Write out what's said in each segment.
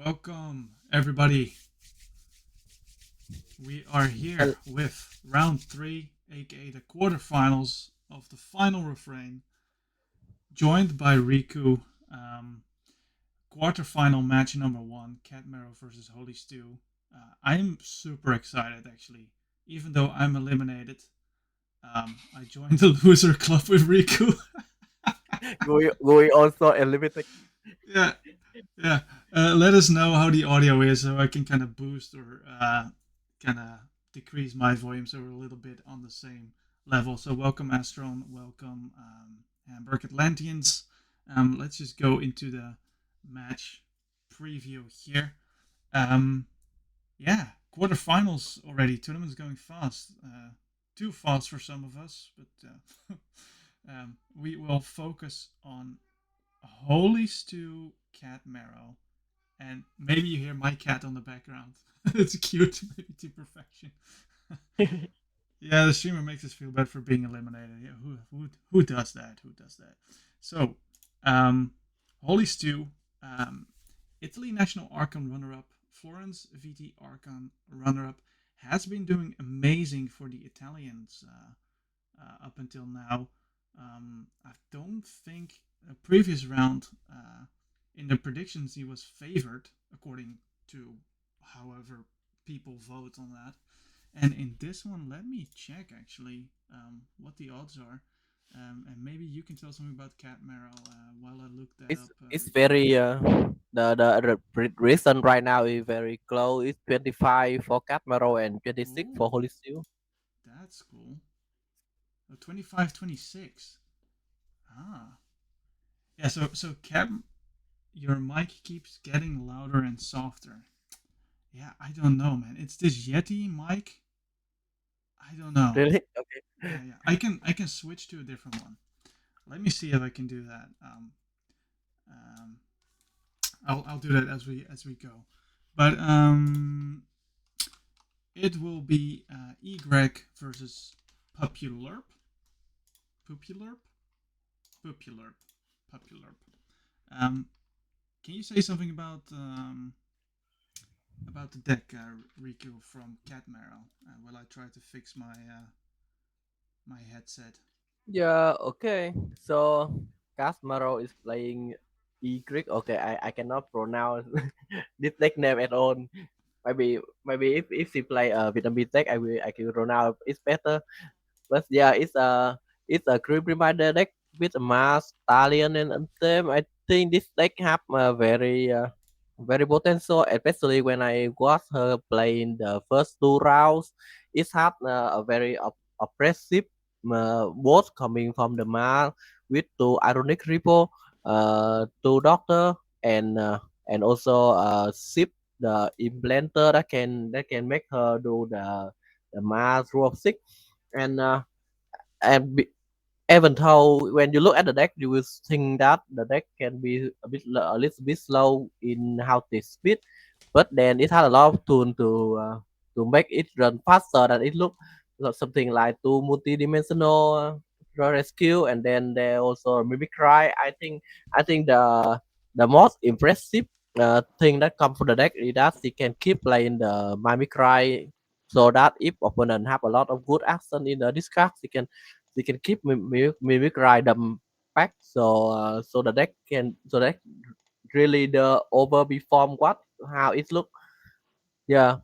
Welcome, everybody. We are here Hel- with round three, aka the quarterfinals of the final refrain, joined by Riku. Um, Quarterfinal match number one, Catmarrow versus Holystewe. I'm super excited, actually. Even though I'm eliminated, I joined the loser club with Riku. we also eliminated. yeah, yeah. Let us know how the audio is so I can kind of boost or kind of decrease my volume so we're a little bit on the same level. So welcome Astron, welcome Hamburg Atlanteans. Let's just go into the match preview here. Um, yeah, quarterfinals already. Tournament's going fast. Too fast for some of us, but we will focus on Holy Stew Cat Marrow. And maybe you hear my cat on the background. It's cute, maybe to perfection. Yeah, the streamer makes us feel bad for being eliminated. Yeah, who does that? Who does that? So, Holy Stew, um, Italy national Archon runner-up, Florence VT Archon runner-up, has been doing amazing for the Italians up until now. I don't think a previous round in the predictions he was favored according to however people vote on that. And in this one, let me check actually what the odds are. And maybe you can tell something about Catmarrow while I look that it's up, it's Riku. very the reason right now is very close. It's 25 for Catmarrow and 26 for Ooh, Holystewe. that's cool. Oh, 25, 26. Ah. Yeah, so Cap, your mic keeps getting louder and softer. Yeah, I don't know, man. It's this Yeti mic. I don't know. Really? Okay. Yeah. I can switch to a different one. Let me see if I can do that. Um, I'll do that as we go. But it will be Egreg versus Pupulurp. Pupulurp. Pupulurp. Pupulurp. Um, can you say something about the deck, Riku from Catmarrow? While I try to fix my headset. Yeah. Okay. So Catmarrow is playing E Greek. Okay, I cannot pronounce this deck name at all. Maybe if he play Vietnamese deck, I can pronounce it's better. But yeah, it's a group reminder deck with a mass stallion and anthem. I think this deck have a very potential, especially when I watch her playing the first two rounds. It had a very oppressive both coming from the mass with two ironic ripple, two doctor and also ship the implanter that can make her do the mass rule of six and and be, even though when you look at the deck, you will think that the deck can be a little bit slow in how to speed, but then it has a lot of tool to make it run faster than it look. Something like two multi-dimensional rescue, and then there also mimicry. I think the most impressive thing that comes from the deck is that he can keep playing the mimicry so that if opponent have a lot of good action in the discard, he can keep mimicry them back. So the deck can so that really the overperform what how it look. Yeah.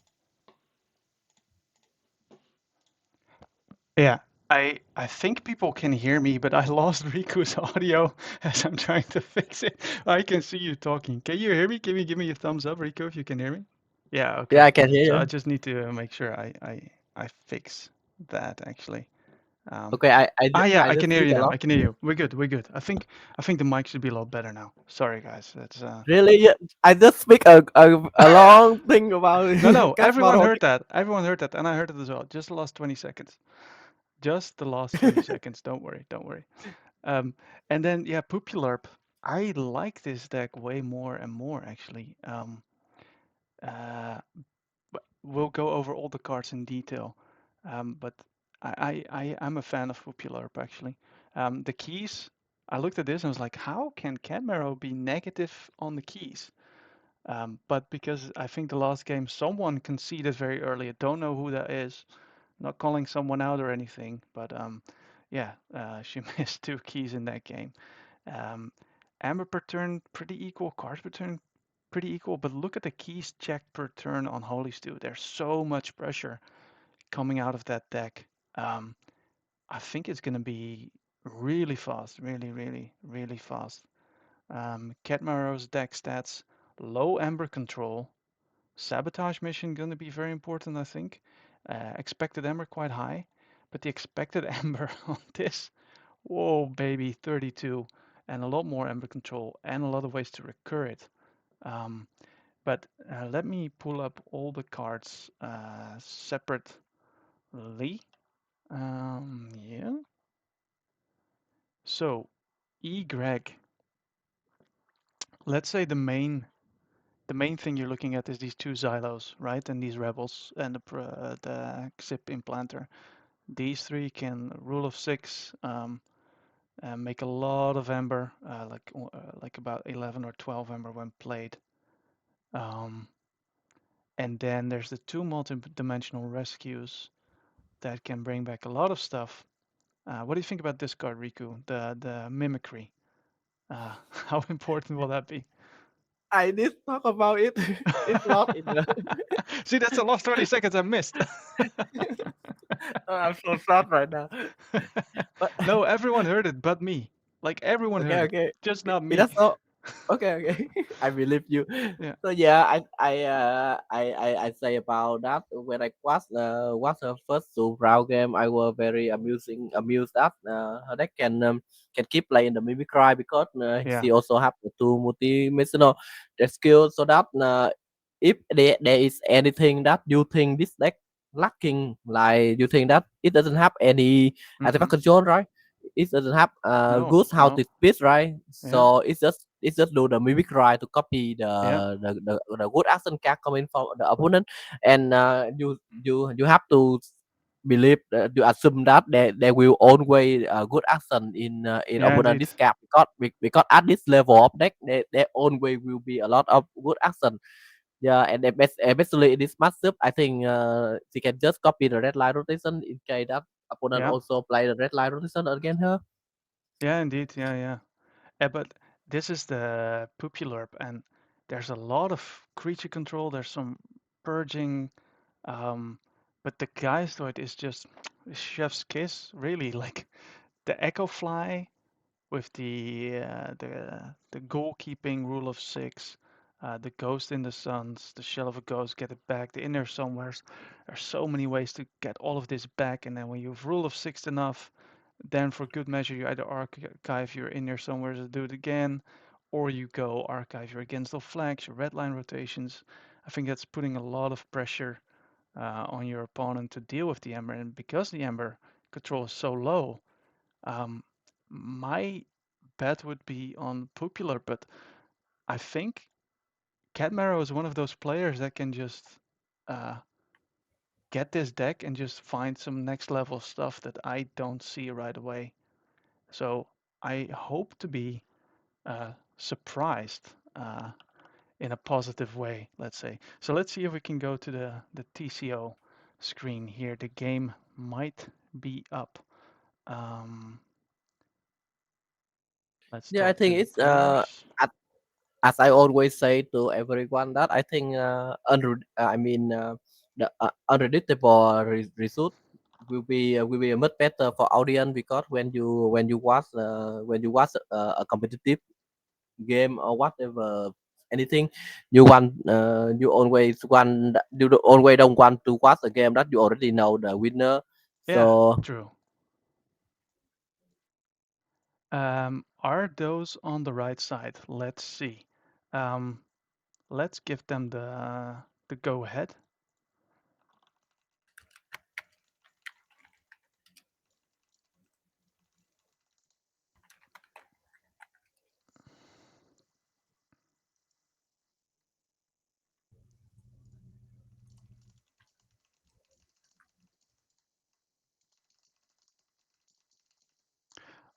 Yeah, I think people can hear me, but I lost Riku's audio as I'm trying to fix it. I can see you talking. Can you hear me? Can you give me a thumbs up, Riku, if you can hear me? Yeah, Yeah, okay. I can hear So I you. just need to make sure I fix that actually. Um, Okay, I ah, yeah, I I just can hear speak you a now. lot. I can hear you. We're good. We're good. I think the mic should be a lot better now. Sorry, guys. That's Really? Yeah, I just speak a long thing about no, no. cat Everyone model. heard that. Everyone heard that, and I heard it as well. Just the last 20 seconds. Just the last 20 seconds. Don't worry. Don't worry. Um, and then yeah, Pupularp. I like this deck way more and more actually. Uh, but we'll go over all the cards in detail. But I'm a fan of Pupularp actually. The keys. I looked at this and was like, how can Catmarrow be negative on the keys? But because I think the last game someone conceded very early, I don't know who that is. Not calling someone out or anything, but yeah, she missed 2 keys in that game. Um, Amber per turn pretty equal, cards per turn pretty equal, but look at the keys checked per turn on Holystewe. There's so much pressure coming out of that deck. Um, I think it's going to be really fast, really, really, really fast. Catmarrow's deck stats, low Amber control, sabotage mission going to be very important, I think. Expected Amber quite high, but the expected Amber on this, whoa, baby, 32, and a lot more Amber control, and a lot of ways to recur it. Um, but let me pull up all the cards separately. Yeah. So, E. Greg, let's say the main thing you're looking at is these 2 Xylos, right? And these Rebels and the Xip implanter. These 3 can rule of 6, and make a lot of Ember, like about 11 or 12 Ember when played. Um, and then there's the 2 multi-dimensional rescues that can bring back a lot of stuff. What do you think about this card, Riku? The mimicry. How important will that be? I did talk about it. It's not in the. See, that's the last 20 seconds I missed. Oh, I'm so sad right now. But No, everyone heard it but me. Like everyone okay, heard it, okay. just not It me. does not. Okay, okay. I believe you. Yeah, So yeah, I say about that when I was her first two round game, I was very amused that her deck can keep playing the Mimicry because yeah, she also have the two multi-dimensional the skill so that if there is anything that you think this deck lacking, like you think that it doesn't have any mm-hmm. artifact control, right? It doesn't have No, good how no, to speed, right? yeah, So it's just do the mimic right to copy yeah, the good action card coming from the opponent, and you have to believe you assume that they will always good action in yeah, opponent indeed. this card because at this level of deck they always will be a lot of good action. Yeah, and especially in this matchup, I think she can just copy the red line rotation in case that opponent Yeah, also play the red line rotation against her. yeah, indeed. Yeah, yeah. But this is the Pupulurp, and there's a lot of creature control. There's some purging, um, but the Geistoid is just chef's kiss, really. Like the Echo Fly with the goalkeeping rule of 6, the Ghost in the Suns, the Shell of a Ghost, get it back, the In There Somewheres. There's so many ways to get all of this back, and then when you've rule of 6 enough, then for good measure you either archive your In There Somewheres to do it again, or you go archive your Against All Flags, your red line rotations. I think that's putting a lot of pressure on your opponent to deal with the Ember, and because the Ember control is so low, um, my bet would be on Popular, but I think Catmarrow is one of those players that can just uh, get this deck and just find some next level stuff that I don't see right away. So I hope to be surprised in a positive way, let's say. So let's see if we can go to the TCO screen here. The game might be up. Um, let's Yeah, I talk to think the it's players. as I always say to everyone that I think the unpredictable result will be much better for audience because when you watch a competitive game or whatever anything you always don't want to watch a game that you already know the winner. Yeah, So true. Are those on the right side? Let's see. Um, let's give them the go ahead.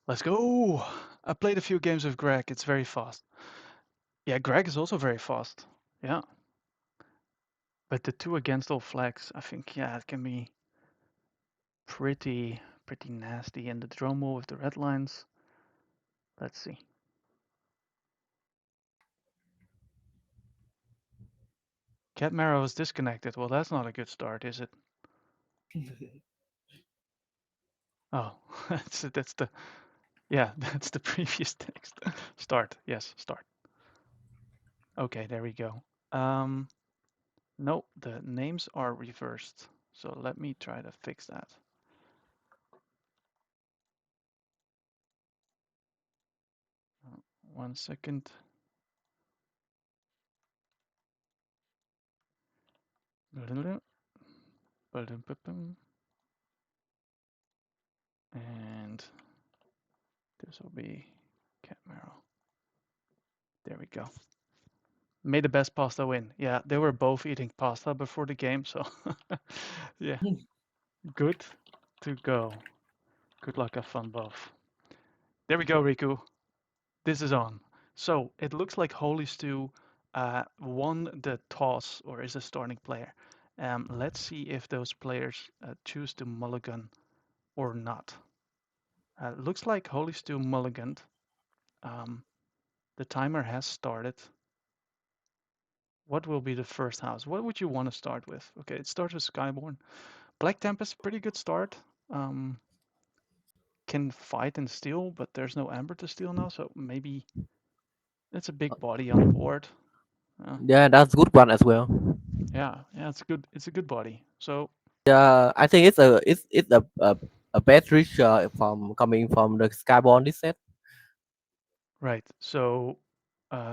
Let's go. I played a few games with Greg. It's very fast. Yeah, Greg is also very fast. Yeah, but the two against all flags, I think, yeah, it can be pretty nasty. And the drone wall with the red lines. Let's see. Catmarrow is disconnected. Well, that's not a good start, is it? Oh, that's the yeah, that's the previous text. Start. Yes, start. Okay, there we go. Um, no, the names are reversed. So let me try to fix that. 1 second. And this will be Catmarrow. There we go. May the best pasta win. Yeah, they were both eating pasta before the game, so yeah, good to go. Good luck, have fun both. There we go, Riku. This is on. So it looks like Holystewe won the toss or is a starting player. Let's see if those players choose to mulligan or not. Looks like Holystewe mulliganed. Um, the timer has started. What will be the first house? What would you want to start with? Okay, it starts with Skyborn. Black Tempest, pretty good start. Um, can fight and steal, but there's no Amber to steal now, so maybe it's a big body on the board. Yeah, that's good one as well. Yeah, it's good. It's a good body. So Yeah, I think it's a bad reach from coming from the Skyborn this set. right. So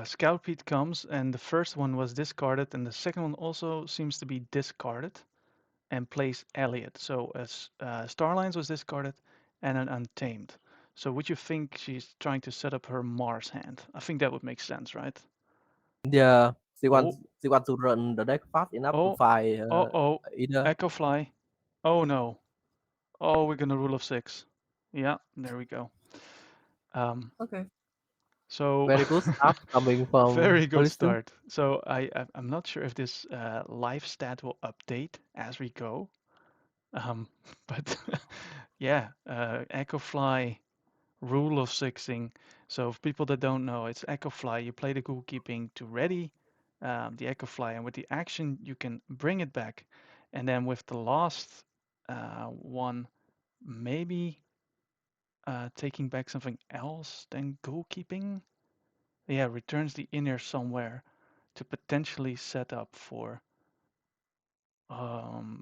Scout Pete comes, and the first one was discarded, and the second one also seems to be discarded, and plays Elliot. So as Starlines was discarded, and an Untamed. So would you think she's trying to set up her Mars hand? I think that would make sense, right? Yeah, she wants Oh, she wants to run the deck fast enough to oh, find oh, either. Echo Fly. Oh no. Oh, we're gonna rule of six. Yeah, there we go. Um, Okay. so Very good stuff coming from very good Holistic. start. So I'm not sure if this live stat will update as we go. But yeah, Echo Fly rule of sixing. So for people that don't know, it's Echo Fly. You play the goalkeeping to ready the Echo Fly, and with the action you can bring it back, and then with the last one, maybe taking back something else than goalkeeping. Yeah, returns the inner somewhere to potentially set up for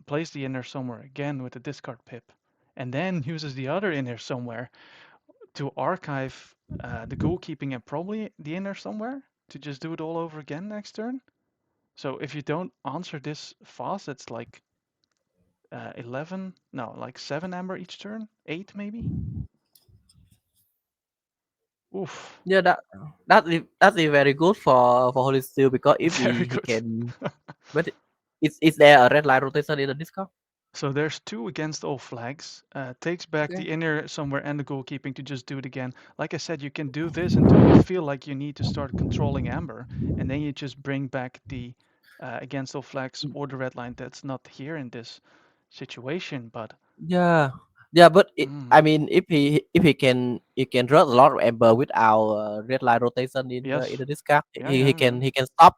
place the inner somewhere again with the discard pip, and then uses the other inner somewhere to archive the goalkeeping and probably the inner somewhere to just do it all over again next turn. So if you don't answer this fast, it's like 11, no, like 7 amber each turn, 8 maybe. Oof, Yeah, that's very good for Holistic because if very he good. can, but is there a red line rotation in the Discord? So there's 2 against all flags. Takes back Okay. the inner somewhere and the goalkeeping to just do it again. Like I said, you can do this until you feel like you need to start controlling Amber, and then you just bring back the against all flags or the red line that's not here in this situation. But Yeah, yeah, but mm, I mean, if he can run a lot of Ember without red line rotation in yes, the discard, yeah, he yeah, yeah. can he can stop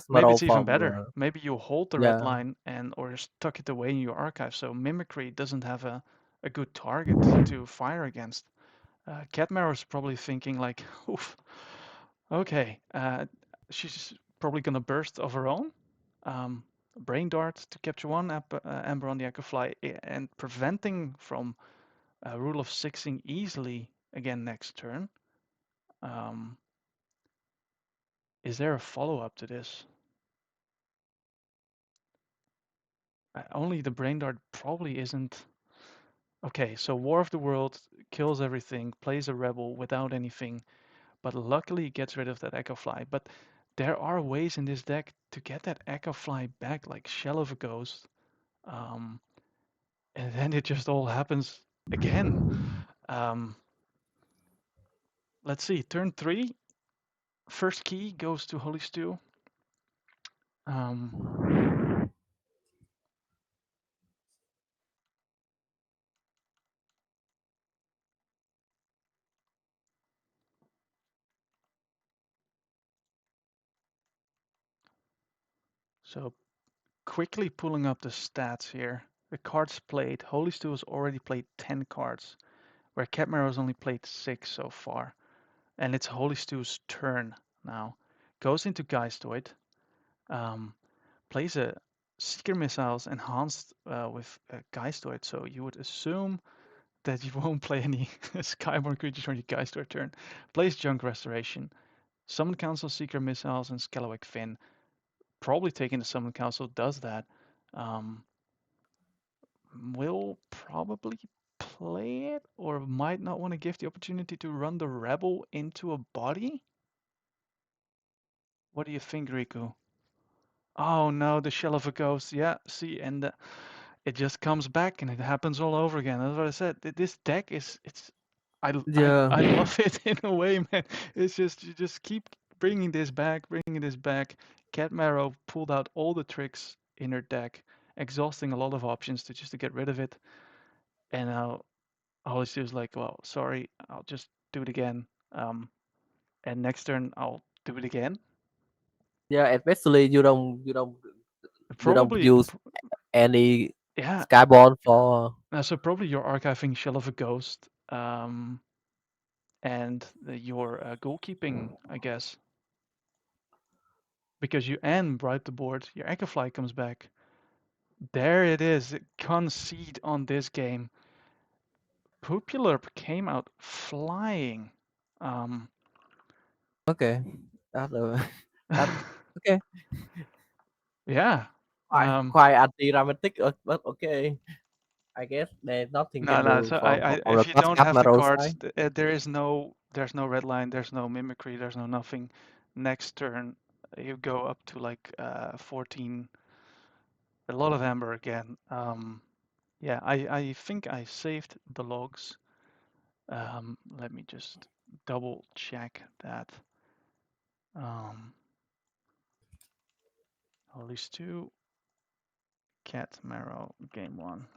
Maybe Catmarrow it's even from better. Maybe you hold the red yeah. line and or just tuck it away in your archive, so mimicry doesn't have a good target to fire against. Catmarrow is probably thinking like, oof, okay, she's probably gonna burst of her own. Um, Brain Dart to capture one Amber on the Echo Fly and preventing from Rule of Sixing easily again next turn. Um, is there a follow-up to this? Only the Brain Dart probably isn't. Okay, so War of the World kills everything, plays a rebel without anything, but luckily gets rid of that Echo Fly. But there are ways in this deck to get that Echo Fly back, like Shell of a Ghost. Um, and then it just all happens again. Um, let's see, turn 3, first key goes to Holystewe. Um, so quickly pulling up the stats here. The cards played. Holystewe has already played 10 cards, where Catmarrow has only played 6 so far. And it's Holystewe's turn now. Goes into Geistoid. Um, Plays a Seeker Missiles enhanced with Geistoid, so you would assume that you won't play any Skyborn creatures on your Geistoid turn. Plays Junk Restoration. Summon Council, Seeker Missiles, and Scalawick Fin. Probably taking the Summon Council does that. Um, will probably play it, or might not want to give the opportunity to run the Rebel into a body. What do you think, Riku? Oh no, the Shell of a Ghost. Yeah, see, and it just comes back and it happens all over again. That's what I said. This deck is it's Yeah. I love it in a way, man. It's just you just keep bringing this back, bringing this back. Catmarrow pulled out all the tricks in her deck, exhausting a lot of options to just to get rid of it. And now Holly was like, "Well, sorry, I'll just do it again. And next turn I'll do it again." Yeah, especially you don't Probably, use any yeah. Skyborn for. So probably you're archiving Shell of a Ghost, and your goalkeeping, I guess, because you end right the board. Your Echofly comes back. There it is. Concede on this game. Popular came out flying. Um, Okay, that's that okay. yeah. Quite anti-dramatic, but okay. I guess there's nothing No, can no. do So from the if you don't have the Catmarrow cards, side. there's no red line, there's no mimicry, there's no nothing. Next turn, you go up to like 14. A lot of amber again. Yeah, I think I saved the logs. Let me just double check that. Um, Holystewe, Catmarrow, game one.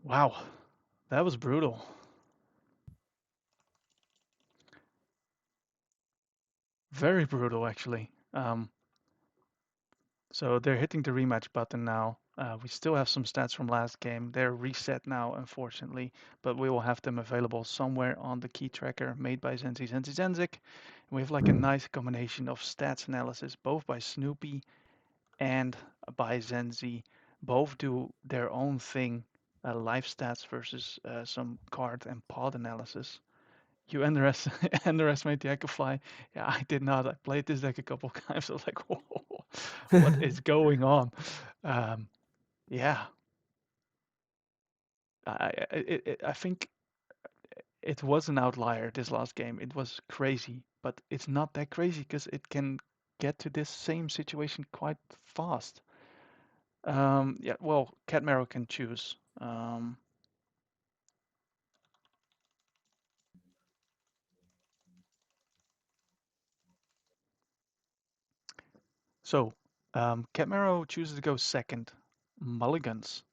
Wow, that was brutal. Very brutal, actually. So they're hitting the rematch button now. We still have some stats from last game. They're reset now, unfortunately, but we will have them available somewhere on the key tracker made by Zenzik. We have like a nice combination of stats analysis, both by Snoopy and by Zenzi. Both do their own thing, life stats versus some card and pod analysis. You underestimate the Echofly. Yeah, I did not. I played this deck a couple of times. I was like, whoa, what is going on? Um, yeah, I think it was an outlier this last game. It was crazy, but it's not that crazy because it can get to this same situation quite fast. Yeah, well, Catmarrow can choose. So, Catmarrow chooses to go second. Mulligans.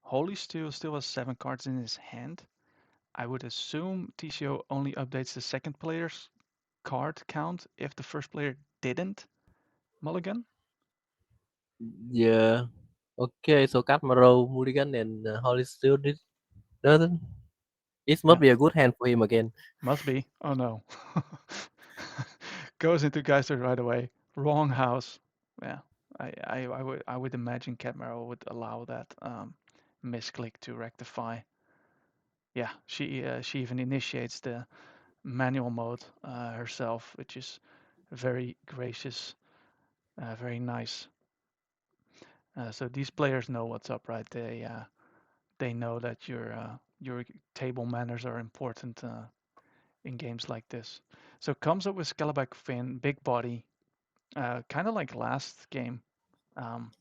Holystewe still has 7 cards in his hand. I would assume TCO only updates the second player's card count if the first player didn't mulligan. Yeah. Okay, so Catmarrow, Mulligan, and Holystewe did doesn't. It must Yeah, be a good hand for him again. must be. Oh no. Goes into Geyser right away. Wrong house. Yeah, I would imagine Catmarrow would allow that misclick to rectify. Yeah, she even initiates the manual mode herself, which is very gracious, very nice. So these players know what's up, right? They know that your table manners are important in games like this. So comes up with Scalaback Fin, big body, kind of like last game. Um,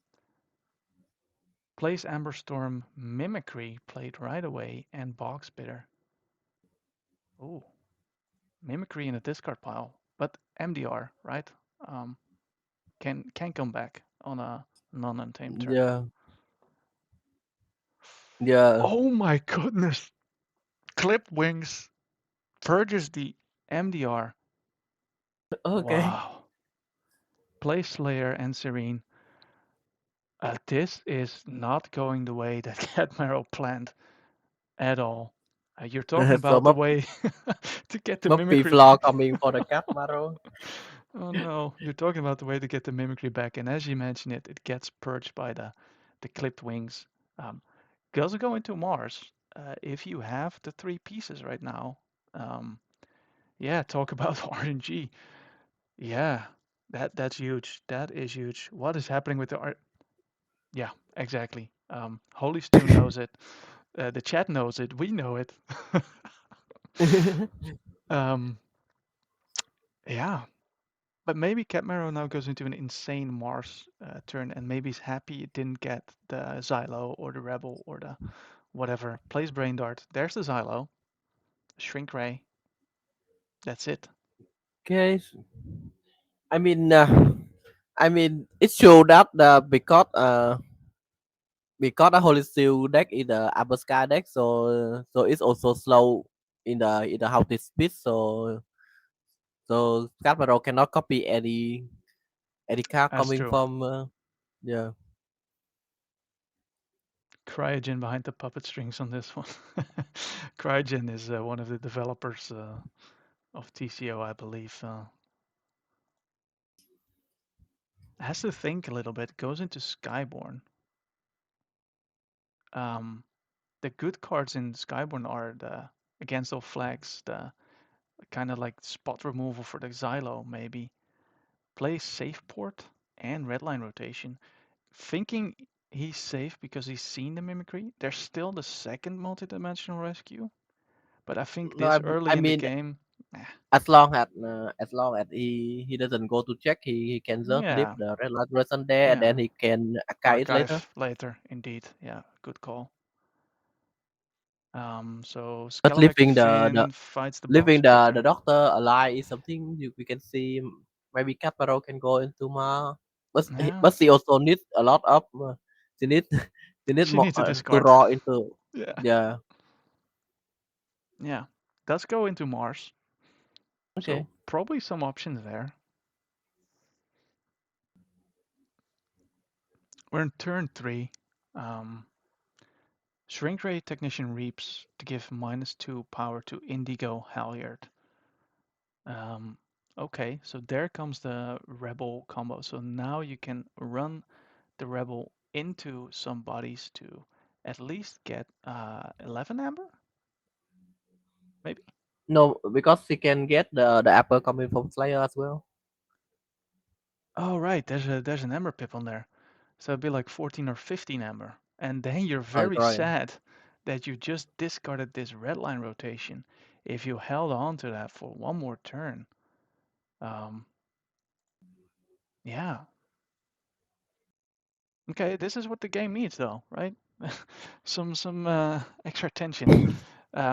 Plays Amber Storm, Mimicry played right away, and Box Bitter. Ooh, Mimicry in a discard pile, but MDR, right? can come back on a non-untamed turn. Yeah, yeah. Oh my goodness! Clipped wings purges the MDR. Okay. Wow. Play Slayer and Serene. This is not going the way that Catmarrow planned at all. You're talking So about the way to get the Murphy mimicry flaw back. coming for the Catmarrow. Oh no, you're talking about the way to get the mimicry back, and as you mentioned it, it gets purged by the clipped wings. Um, Goes go into Mars. If you have the three pieces right now, um, yeah, talk about RNG. Yeah, that's huge. That is huge. What is happening with the art? Yeah, exactly. Holystewe knows it. The chat knows it. We know it. um, yeah, but maybe Catmarrow now goes into an insane Mars turn, and maybe he's happy it didn't get the Xylo or the Rebel or the whatever. Plays Brain Dart. There's the Xylo. Shrink Ray. That's it. Okay. I mean, it showed that because the Holy Seal deck is the upper sky deck, so it's also slow in the how to speed. So Catmarrow cannot copy any card That's coming true. from yeah. Cryogen behind the puppet strings on this one. Cryogen is one of the developers of TCO, I believe. Has to think a little bit. Goes into Skyborn. Um, the good cards in Skyborn are the against all flags, the kind of like spot removal for the Xylo, maybe. Play safe port and redline rotation. Thinking he's safe because he's seen the mimicry. There's still the second multidimensional rescue, but I think No, this I early in the mean game, eh, as long as he doesn't go to check, he can just leave yeah, the red light person there, and yeah. then he can archive it later. Archive later, indeed. Yeah, good call. So But Scalamectin fights the box leaving the breaker. doctor alive is something we can see. Maybe Catmarrow can go into Ma, Yeah, but she also needs a lot of she need she need she more needs to to discard. raw into Yeah, yeah. yeah. Does go into Mars, so Okay. probably some options there. We're in turn three. Um, Shrink Ray Technician Reaps to give -2 power to Indigo Halyard. Um, okay, so there comes the Rebel combo. So now you can run the Rebel into some bodies to at least get 11 Amber, maybe? No, because she can get the apple coming from Slayer as well. Oh, right, there's an Amber pip on there. So it'd be like 14 or 15 Amber. And then you're very Right. sad that you just discarded this red line rotation. If you held on to that for one more turn, um, yeah. Okay, this is what the game needs, though, right? Some extra tension.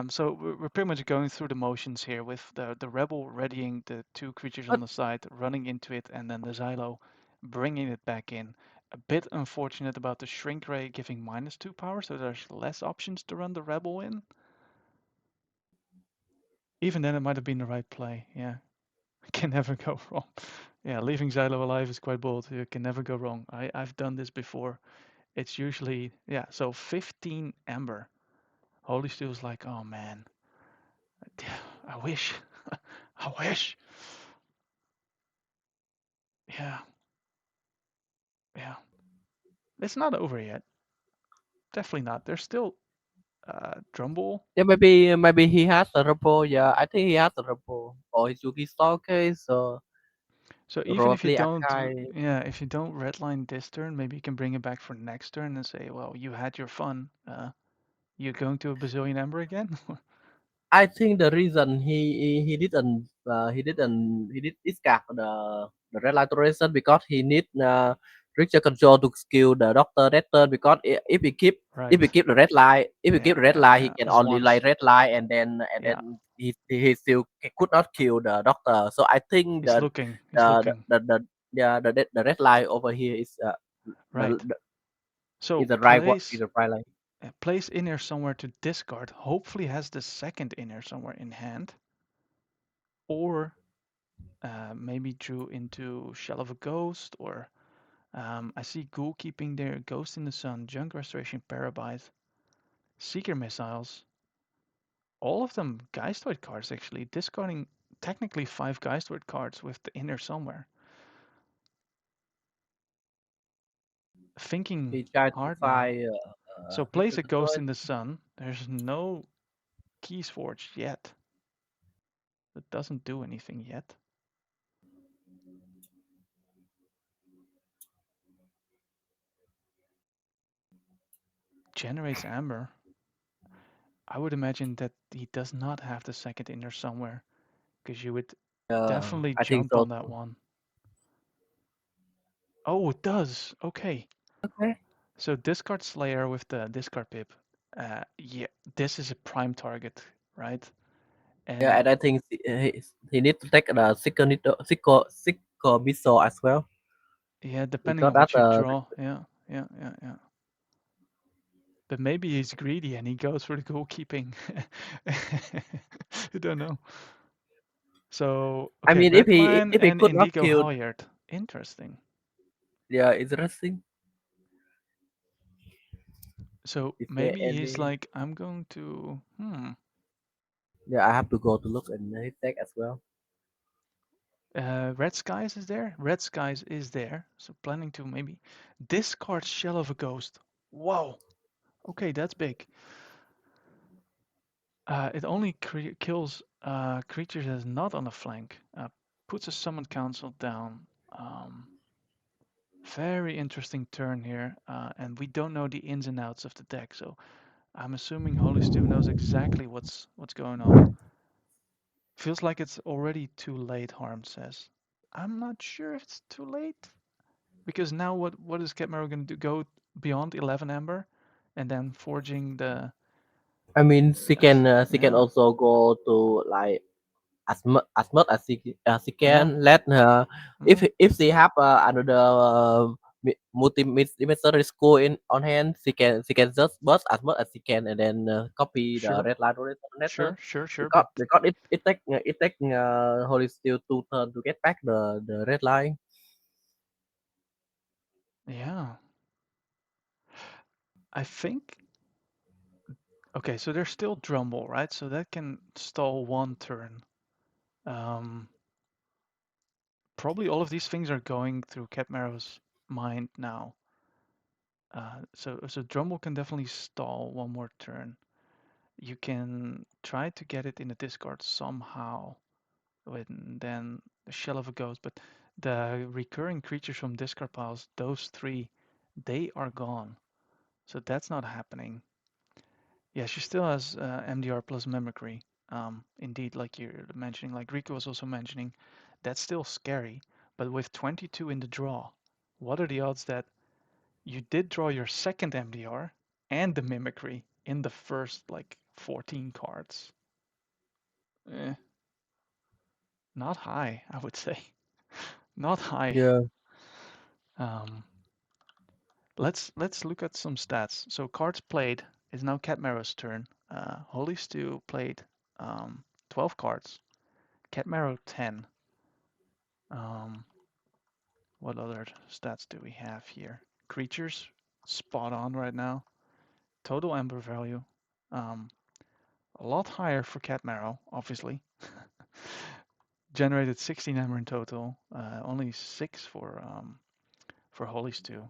So we're pretty much going through the motions here with the rebel readying the two creatures on But the side, running into it, and then the Xylo bringing it back in. A bit unfortunate about the Shrink Ray giving -2 power, so there's less options to run the rebel in. Even then, it might have been the right play. Yeah, can never go wrong. Yeah, leaving Xylo alive is quite bold. You can never go wrong. I've done this before. It's usually, yeah, so 15 Ember. Holystewe's like, oh man, I wish. I wish. Yeah, yeah. It's not over yet. Definitely not. There's still Drumble. yeah, maybe he has a repo. Yeah, I think he has a repo or his Yuki Store case. So So even if you probably don't, Akai. yeah, if you don't redline this turn, maybe you can bring it back for next turn and say, well, you had your fun. You're going to a bazillion Ember again? I think the reason he did discard the red light toleration because he need richer control to skill the doctor that turn because if he Right. keep the red line if he keep Yeah, the red yeah, line he yeah. can As only once. light red line and Yeah. then he still could not kill the doctor. So I think He's looking. He's the, looking. the, the Yeah, the red line over here Right. the So is the right one is place the right line. place inner somewhere to discard. Hopefully has the second inner somewhere in hand, or maybe drew into Shell of a Ghost, or I see Ghoul keeping their Ghost in the Sun, Junk Restoration, Parabyte, Seeker Missiles. All of them Geistword cards actually, discarding technically 5 Geistword cards with the inner somewhere. Thinking He tried to hard now. find So plays Victor a Ghost Destroy. in the Sun. There's no Keys Forged yet. That doesn't do anything yet. Generates Amber. I would imagine that he does not have the second inner somewhere, because you would definitely I think jump so. on that one. Oh, it does. Okay. Okay. So discard Slayer with the discard pip. Yeah, this is a prime target, right? Yeah, And and I think he need to take the Sicker missile as well yeah, depending because on that what you draw. Yeah, yeah, yeah, yeah. But maybe he's greedy and he goes for the goalkeeping. I don't know. So, I okay, mean Redline if he and could not Indigo kill, Halyard. Interesting. yeah, interesting. So Is there maybe he's any? like, I'm going to, Yeah, I have to go to look in his deck as well. Red Skies is there? Red Skies is there. So planning to maybe discard Shell of a Ghost. Wow. Okay, that's big. It only kills creatures that's not on the flank. Puts a Summon Council down. Um, Very interesting turn here, and we don't know the ins and outs of the deck, so I'm assuming Holystewe knows exactly what's going on. Feels like it's already too late, Harm says. I'm not sure if it's too late, because now what is Catmarrow going to do? Go beyond 11 Ember, and then forging the I mean, she can yeah. also go to like as much as she Yeah. can. Let her Mm, if she have another multi-military school in on hand, she can just burst as much as she can and then copy the sure, red line later sure, but because it take Holy Steel 2 turn to get back the red line. yeah, I think okay. So there's still Drumble, right? So that can stall one turn. Um, Probably all of these things are going through Catmarrow's mind now. So Drumble can definitely stall one more turn. You can try to get it in the discard somehow, with then the Shell of a Ghost, but the recurring creatures from discard piles, those three, they are gone. So that's not happening. Yeah, she still has MDR plus Mimicry. Indeed, like you're mentioning, like Rico was also mentioning, that's still scary. But with 22 in the draw, what are the odds that you did draw your second MDR and the Mimicry in the first like 14 cards? Eh, not high, I would say. Not high. Yeah. Um, let's look at some stats. So cards played is now Catmarrow's turn. Holystewe played 12 cards. Catmarrow 10. Um, what other stats do we have here? Creatures, spot on right now. Total Ember value, um, a lot higher for Catmarrow, obviously. Generated 16 Ember in total, only 6 for Holystewe.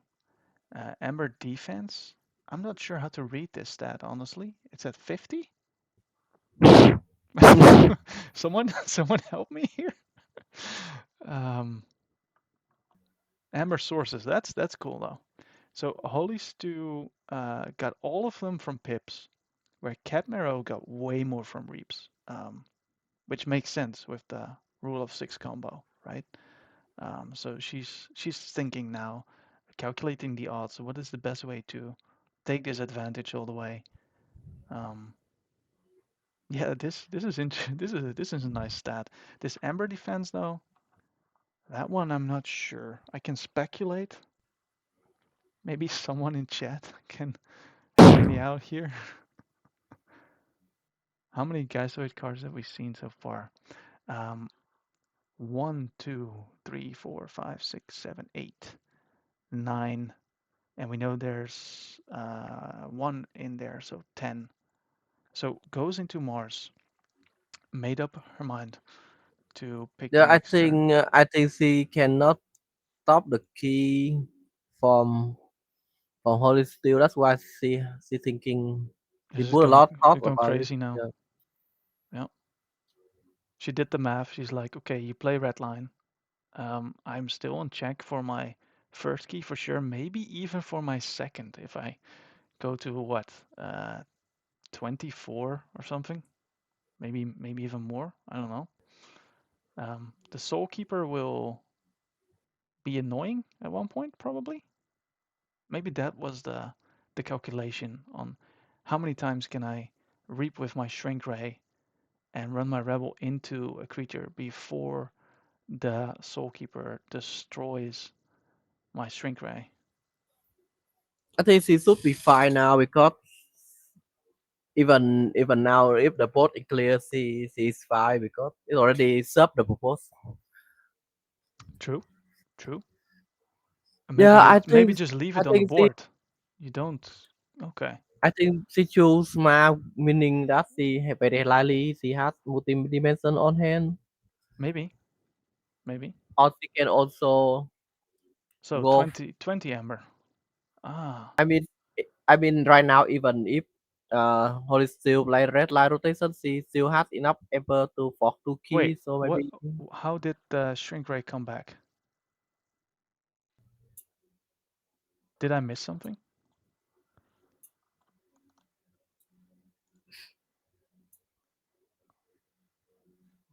Ember defense, I'm not sure how to read this stat, honestly. It's at 50? Someone help me here. Um, Ember sources, that's cool though. So Holystewe got all of them from pips, where Catmarrow got way more from reaps, which makes sense with the rule of 6 combo, right? So she's thinking now, calculating the odds. What is the best way to take this advantage all the way? Um, yeah, this is this is a nice stat. This Ember defense though, That one I'm not sure. I can speculate. Maybe someone in chat can help me out here. How many Geisoid cards have we seen so far? Um, 1, 2, 3, 4, 5, 6, 7, 8, 9. And we know there's 1 in there, so 10. So goes into Mars, made up her mind to pick the Yeah, next turn. I think she cannot stop the key from Holystewe. That's why she thinking she She's just put a lot of thought going about it. crazy now. Yeah. Yeah. She did the math. She's like, okay, you play red line. I'm still on check for my first key for sure, maybe even for my second if I go to what, 24 or something, maybe even more. I don't know. The Soul Keeper will be annoying at one point, probably. Maybe that was the calculation on how many times can I reap with my Shrink Ray and run my Rebel into a creature before the Soul Keeper destroys my Shrink Ray. I think she should be fine now because even now if the board is clear, she is fine because it already served the purpose. True, true. Yeah, Maybe just leave I it on the think she board. You don't. Okay, I think she choose smart, meaning that very likely she has multi-dimension on hand, maybe, maybe. or she can also So go. 20 Amber. Ah, I mean, I mean right now even if Holly still play red line rotation, she still has enough emperor to fork two wait. keys, so What? maybe. How did the Shrink Ray come back? Did I miss something?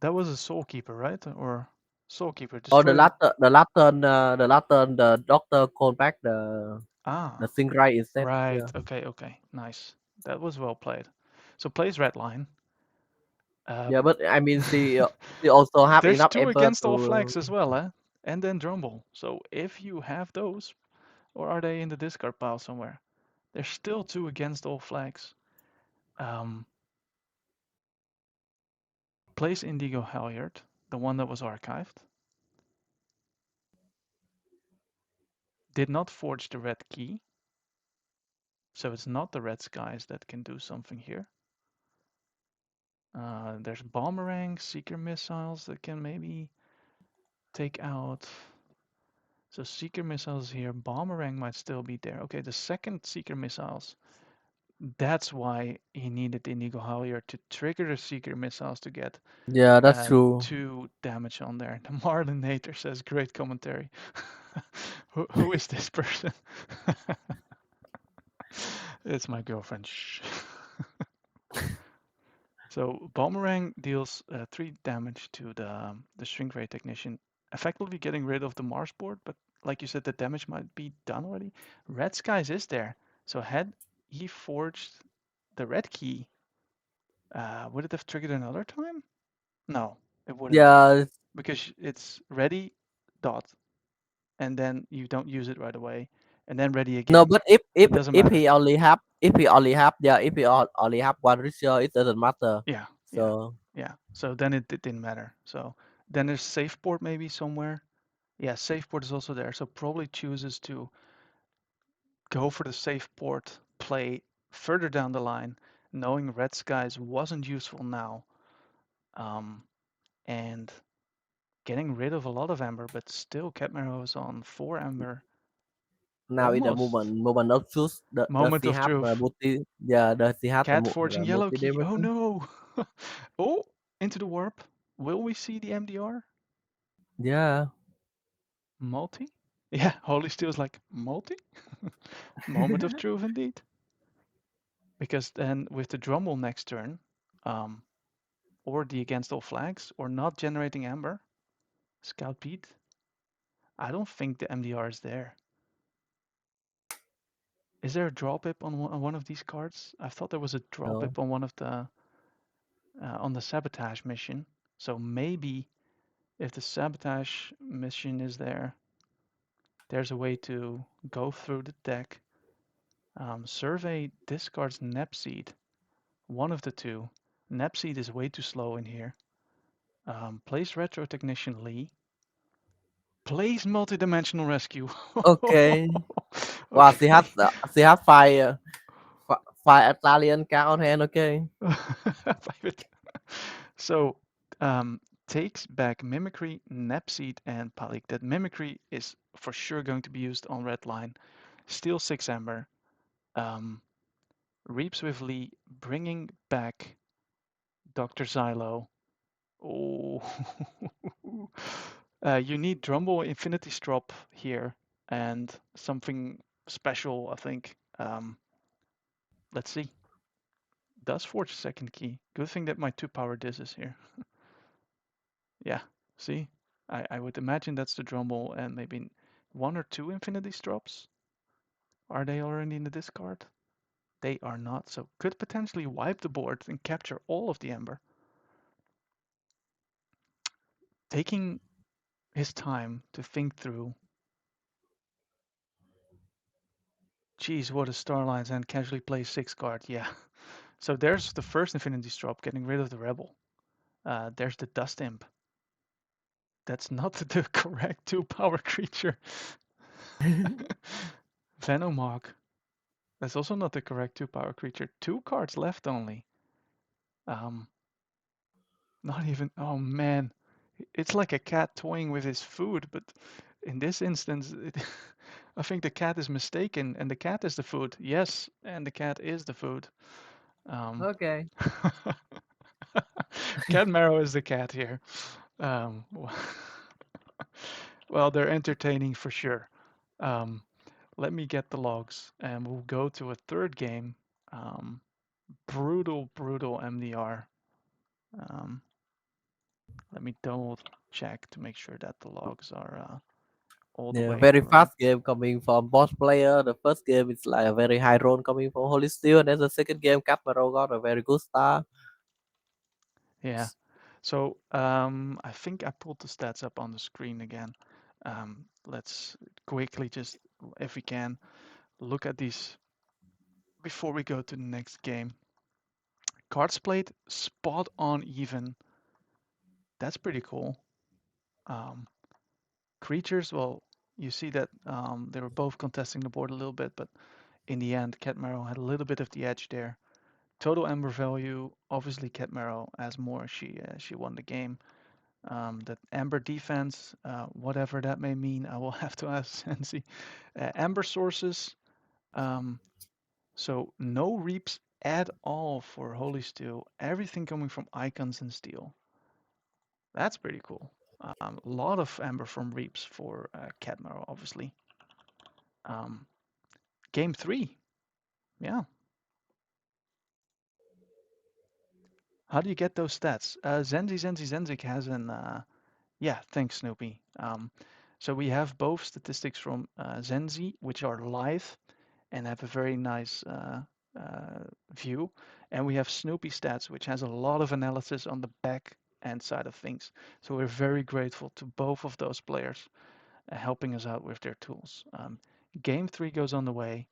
That was a Soul Keeper, right? Or Soul Keeper Or destroy. the latter, the doctor called back the Ah, thing right instead. right. Yeah. Okay, okay. Nice. That was well played. So plays red line. Yeah, Um, but I mean, she also have there's enough two emperor against all to. flags as well, eh? And then Drumble. So if you have those, or are they in the discard pile somewhere? There's still two against all flags. Um, plays Indigo Halyard, the one that was archived. Did not forge the red key. So it's not the red skies that can do something here. There's Bomberang, Seeker Missiles that can maybe take out. So Seeker Missiles here, Bomberang might still be there. Okay, the second Seeker Missiles. That's why he needed Indigo Halyard to trigger the Seeker Missiles to get Yeah, that's true. 2 damage on there. The Marlinator says, great commentary. Who is this person? It's my girlfriend. Shh. So Boomerang deals 3 damage to the Shrink Ray Technician, effectively getting rid of the Mars board, but like you said, the damage might be done already. Red Skies is there, so had he forged the red key, would it have triggered another time? No, it wouldn't, Yeah, because it's ready, dot, and then you don't use it right away, and then ready no, again. but It doesn't matter. if he only have one ritual, it doesn't matter. Yeah, yeah, So yeah. So then it didn't matter. So then there's safe port maybe somewhere. Yeah, safe port is also there. So probably chooses to go for the safe port play further down the line, knowing red skies wasn't useful now, um, and getting rid of a lot of amber, but still Catmarrow is on 4 amber. now in the Almost moment of truth, does moment he of have the truth. multi? Yeah, does he have Cat forging the yellow multi key. Oh dimension? no! Oh, into the warp. Will we see the MDR? Yeah. Multi? Yeah, Holystewe is like, multi? Moment of truth indeed. Because then with the Drummel next turn, um, or the against all flags, or not generating amber, Scout Pete, I don't think the MDR is there. Is there a draw pip on one of these cards? I thought there was a draw No. pip on one of the on the sabotage mission. So maybe If the sabotage mission is there, there's a way to go through the deck. Survey discards Nepseed. One of the two. Nepseed is way too slow in here. Plays Retro Technician Lee. Plays Multidimensional Rescue. Okay. Wow, Okay. she had five Italian card on hand. Okay. Private. So, takes back Mimicry, Nepseed, and Palik. That Mimicry is for sure going to be used on red line. Steal 6 Ember. Um, Reap Swiftly, bringing back Dr. Xylo. Oh. You need Drumble Infinity Strop here and something special, I think. Let's see. Does forge a second key. Good thing that my 2-power Diz is here. Yeah, see? I would imagine that's the Drumble and maybe 1 or 2 Infinity Strops. Are they already in the discard? They are not, so could potentially wipe the board and capture all of the Ember. Taking his time to think through. Geez, what a Starlines and casually play 6 card. Yeah. So there's the first Infinity Strop, getting rid of the Rebel. There's the Dust Imp. That's not the correct 2-power creature. Venomog. That's also not the correct 2-power creature. 2 cards left only. Um, Not even. Oh man, it's like a cat toying with his food, but in this instance, I think the cat is mistaken, and the cat is the food. Yes, and the cat is the food. Um, Okay. Catmarrow is the cat here. Um, well, they're entertaining for sure. Um, Let me get the logs, and we'll go to a third game. Um, Brutal, brutal MDR. Um, Let me double check to make sure that the logs are all the Yeah, way very correct. fast game coming from both player. The first game is like a very high roll coming from Holystewe, and then the second game, Catmarrow got a very good start. Yeah. So I think I pulled the stats up on the screen again. Let's quickly just, if we can, look at these before we go to the next game. Cards played spot on even. That's pretty cool. Um, Creatures, well, you see that they were both contesting the board a little bit, but in the end, Catmarrow had a little bit of the edge there. Total Ember value, obviously Catmarrow has more. She won the game. That Ember defense, whatever that may mean, I will have to ask Sensi. Ember sources, um, so no reaps at all for Holystewe. Everything coming from icons and steel. That's pretty cool. A lot of Ember from reaps for Catmarrow, obviously. Um, Game 3, yeah. How do you get those stats? Zenzik has an yeah, thanks, Snoopy. So we have both statistics from Zenzi, which are live and have a very nice view, and we have Snoopy stats, which has a lot of analysis on the back end side of things. So we're very grateful to both of those players helping us out with their tools. Game 3 goes on the way.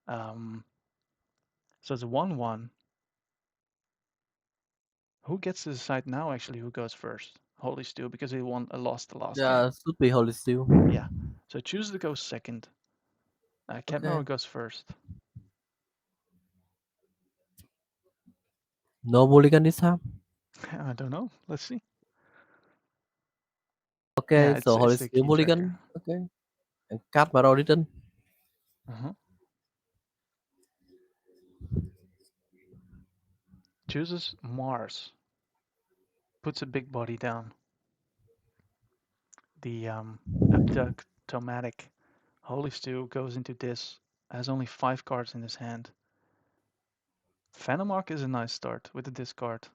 So it's 1-1. Who gets to decide now, actually, who goes first? Holystewe, because he lost the last game. Yeah, should be Holystewe. Yeah. So choose to go second. Okay. Catmarrow goes first. No mulligan this time. I don't know. Let's see. Yeah, Okay, so it's the Holystewe key tracker. mulligan. Okay. And Catmarrow didn't. Uh-huh. Chooses Mars. Puts a big body down. The Abductomatic Holystewe goes into this. Has only 5 cards in his hand. Venomoth is a nice start with the discard.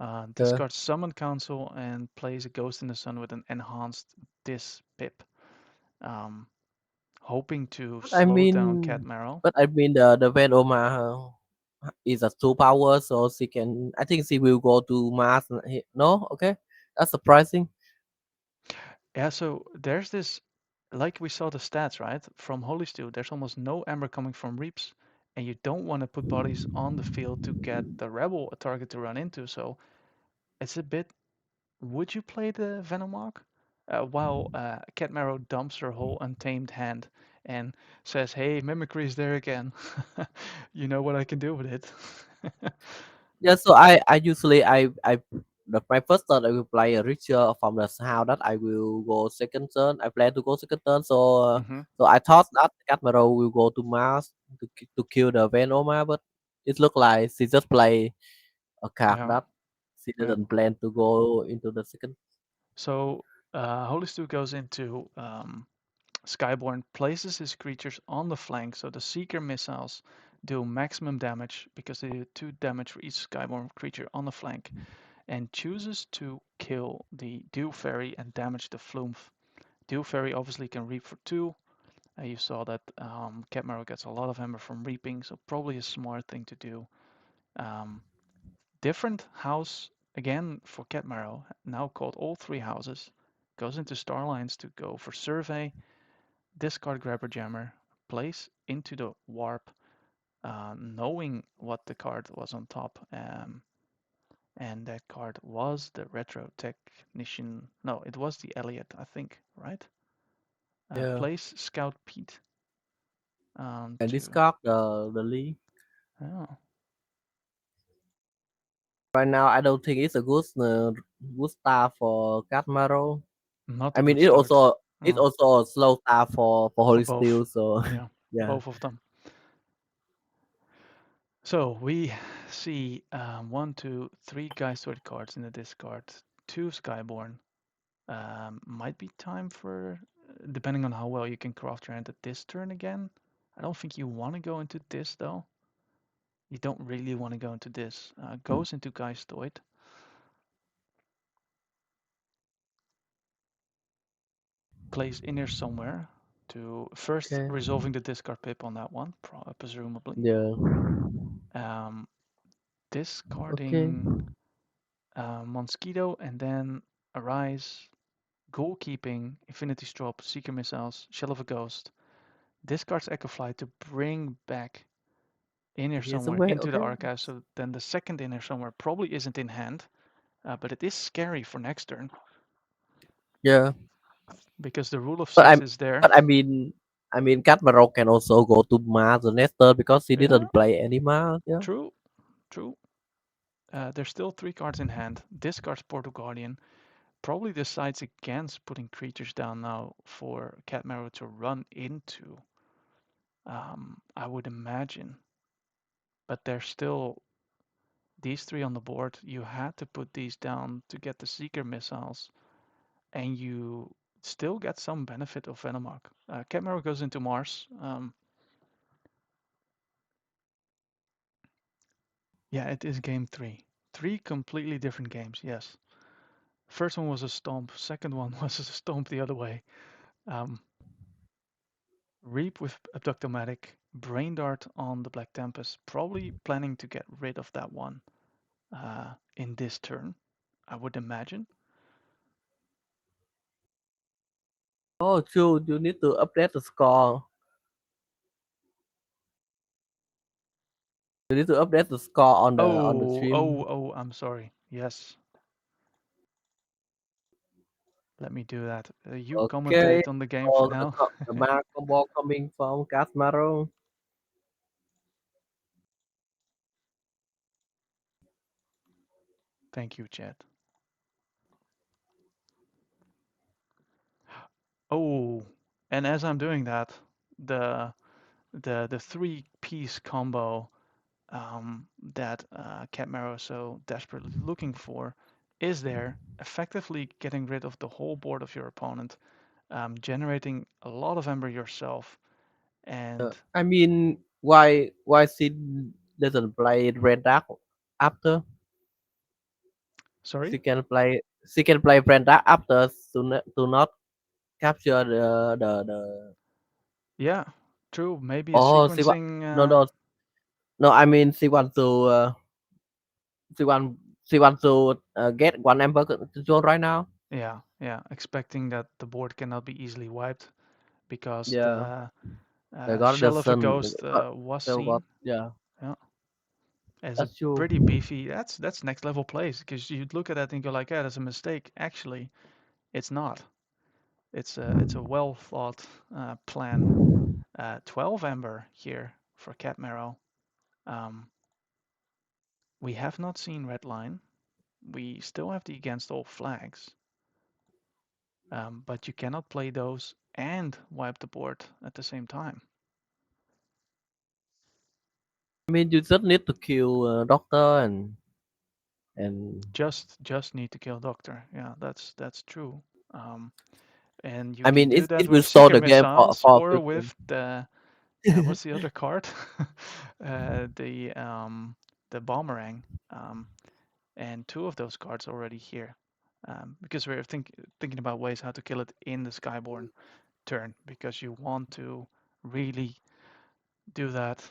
Okay. Discards Summon Council and plays a Ghost in the Sun with an enhanced Dis pip. Um, Hoping to I slow down mean, Catmarrow. but I mean the Venoma is a 2 power, so she can. I think she will go to Mars. No, okay, that's surprising. Yeah, so there's this, like we saw the stats, right? From Holystewe, there's almost no amber coming from Reaps, and you don't want to put bodies on the field to get the rebel a target to run into. So it's a bit. Would you play the Venomark? While Catmarrow dumps her whole untamed hand and says, "Hey, mimicry is there again. You know what I can do with it." Yeah, so I usually my first turn I will play a richer from the how that I will go second turn. I plan to go second turn, Hmm. so I thought that Catmarrow will go to Mars to kill the Venoma, but it looked like she just play a card Yeah, that she yeah. didn't plan to go into the second. So Holystew goes into Skyborn, places his creatures on the flank, so the Seeker missiles do maximum damage because they do 2 damage for each Skyborn creature on the flank, and chooses to kill the Dew Fairy and damage the Flumph. Dew Fairy obviously can reap for 2. You saw that Catmarrow gets a lot of hammer from reaping, so probably a smart thing to do. Um, Different house again for Catmarrow, now called all 3 houses, goes into Starlines to go for Survey, discard Grabber Jammer, place into the Warp, knowing what the card was on top. And that card was the Retro Technician. No, it was the Elliot, I think, right? Yeah, Place Scout Pete and to. discard the Lee. Oh, Right now, I don't think it's a good start for Catmarrow. not I a mean, good start. it's Oh, also a slow start for for Holy both. Steel. So Yeah, yeah, both of them. So we see 1, 2, 3 Geistword cards in the discard, 2 Skyborn. Might be time for, depending on how well you can craft your hand at this turn again. I don't think you want to go into this though. You don't really want to go into this. Goes into Geistoid. Plays in here somewhere to first okay, resolving the discard pip on that one, presumably. yeah, Um, okay, Discarding Mosquito and then Arise, Goalkeeping, Infinity Strop, Seeker Missiles, Shell of a Ghost. Discards Echo Fly to bring back in here here somewhere somewhere. into the Okay, archive. So then the second in here somewhere probably isn't in hand, but it is scary for next turn yeah, because the rule of but 6 I'm is there. but I mean, Catmarrow can also go to Mars the next turn because he Yeah, didn't play any Mars. Yeah. true, true. There's still 3 cards in hand. Discards Portal Guardian. Probably decides against putting creatures down now for Catmarrow to run into. I would imagine. But there's still these 3 on the board. You had to put these down to get the Seeker missiles, and you still get some benefit of Venomark. Catmarrow goes into Mars. Yeah, it is game 3. 3 completely different games, yes. First one was a stomp, second one was a stomp the other way. Um, Reap with Abductomatic, Brain Dart on the Black Tempest, probably planning to get rid of that one in this turn, I would imagine. Oh, true. You need to update the score. You need to update the score on the Oh, stream. oh, oh, I'm sorry. Yes, let me do that. You Okay. commentate on the game for So now. the Mars combo coming from Catmarrow. Thank you, Chad. Oh, and as I'm doing that, the the 3-piece combo that Catmarrow is so desperately looking for is there, effectively getting rid of the whole board of your opponent, generating a lot of ember yourself, and I mean, why she doesn't play Red Dark after? sorry, She can play Red Dark after to not capture the. yeah, true. Maybe a Oh, sequencing. no no no. I mean, she want she want to get one Ember control right now. Yeah, yeah, expecting that the board cannot be easily wiped because Yeah, the they got the shell of a sun. ghost Got, was they got seen. yeah. Yeah, as a That's true. pretty beefy. That's next level plays because you'd look at that and go like, yeah, that's a mistake. Actually, it's not. It's a well thought plan. 12 Ember here for Catmarrow. Um, we have not seen red line. We still have the against all flags, but you cannot play those and wipe the board at the same time. I mean, you just need to kill Doctor and Just need to kill Doctor. Yeah, that's true. Um, and you I can mean, do that it will with stall Seeker the game Missiles for or 15. with the what's the other card? uh, the um, the Boomerang. And two of those cards already here. Because we're thinking about ways how to kill it in the Skyborn turn, because you want to really do that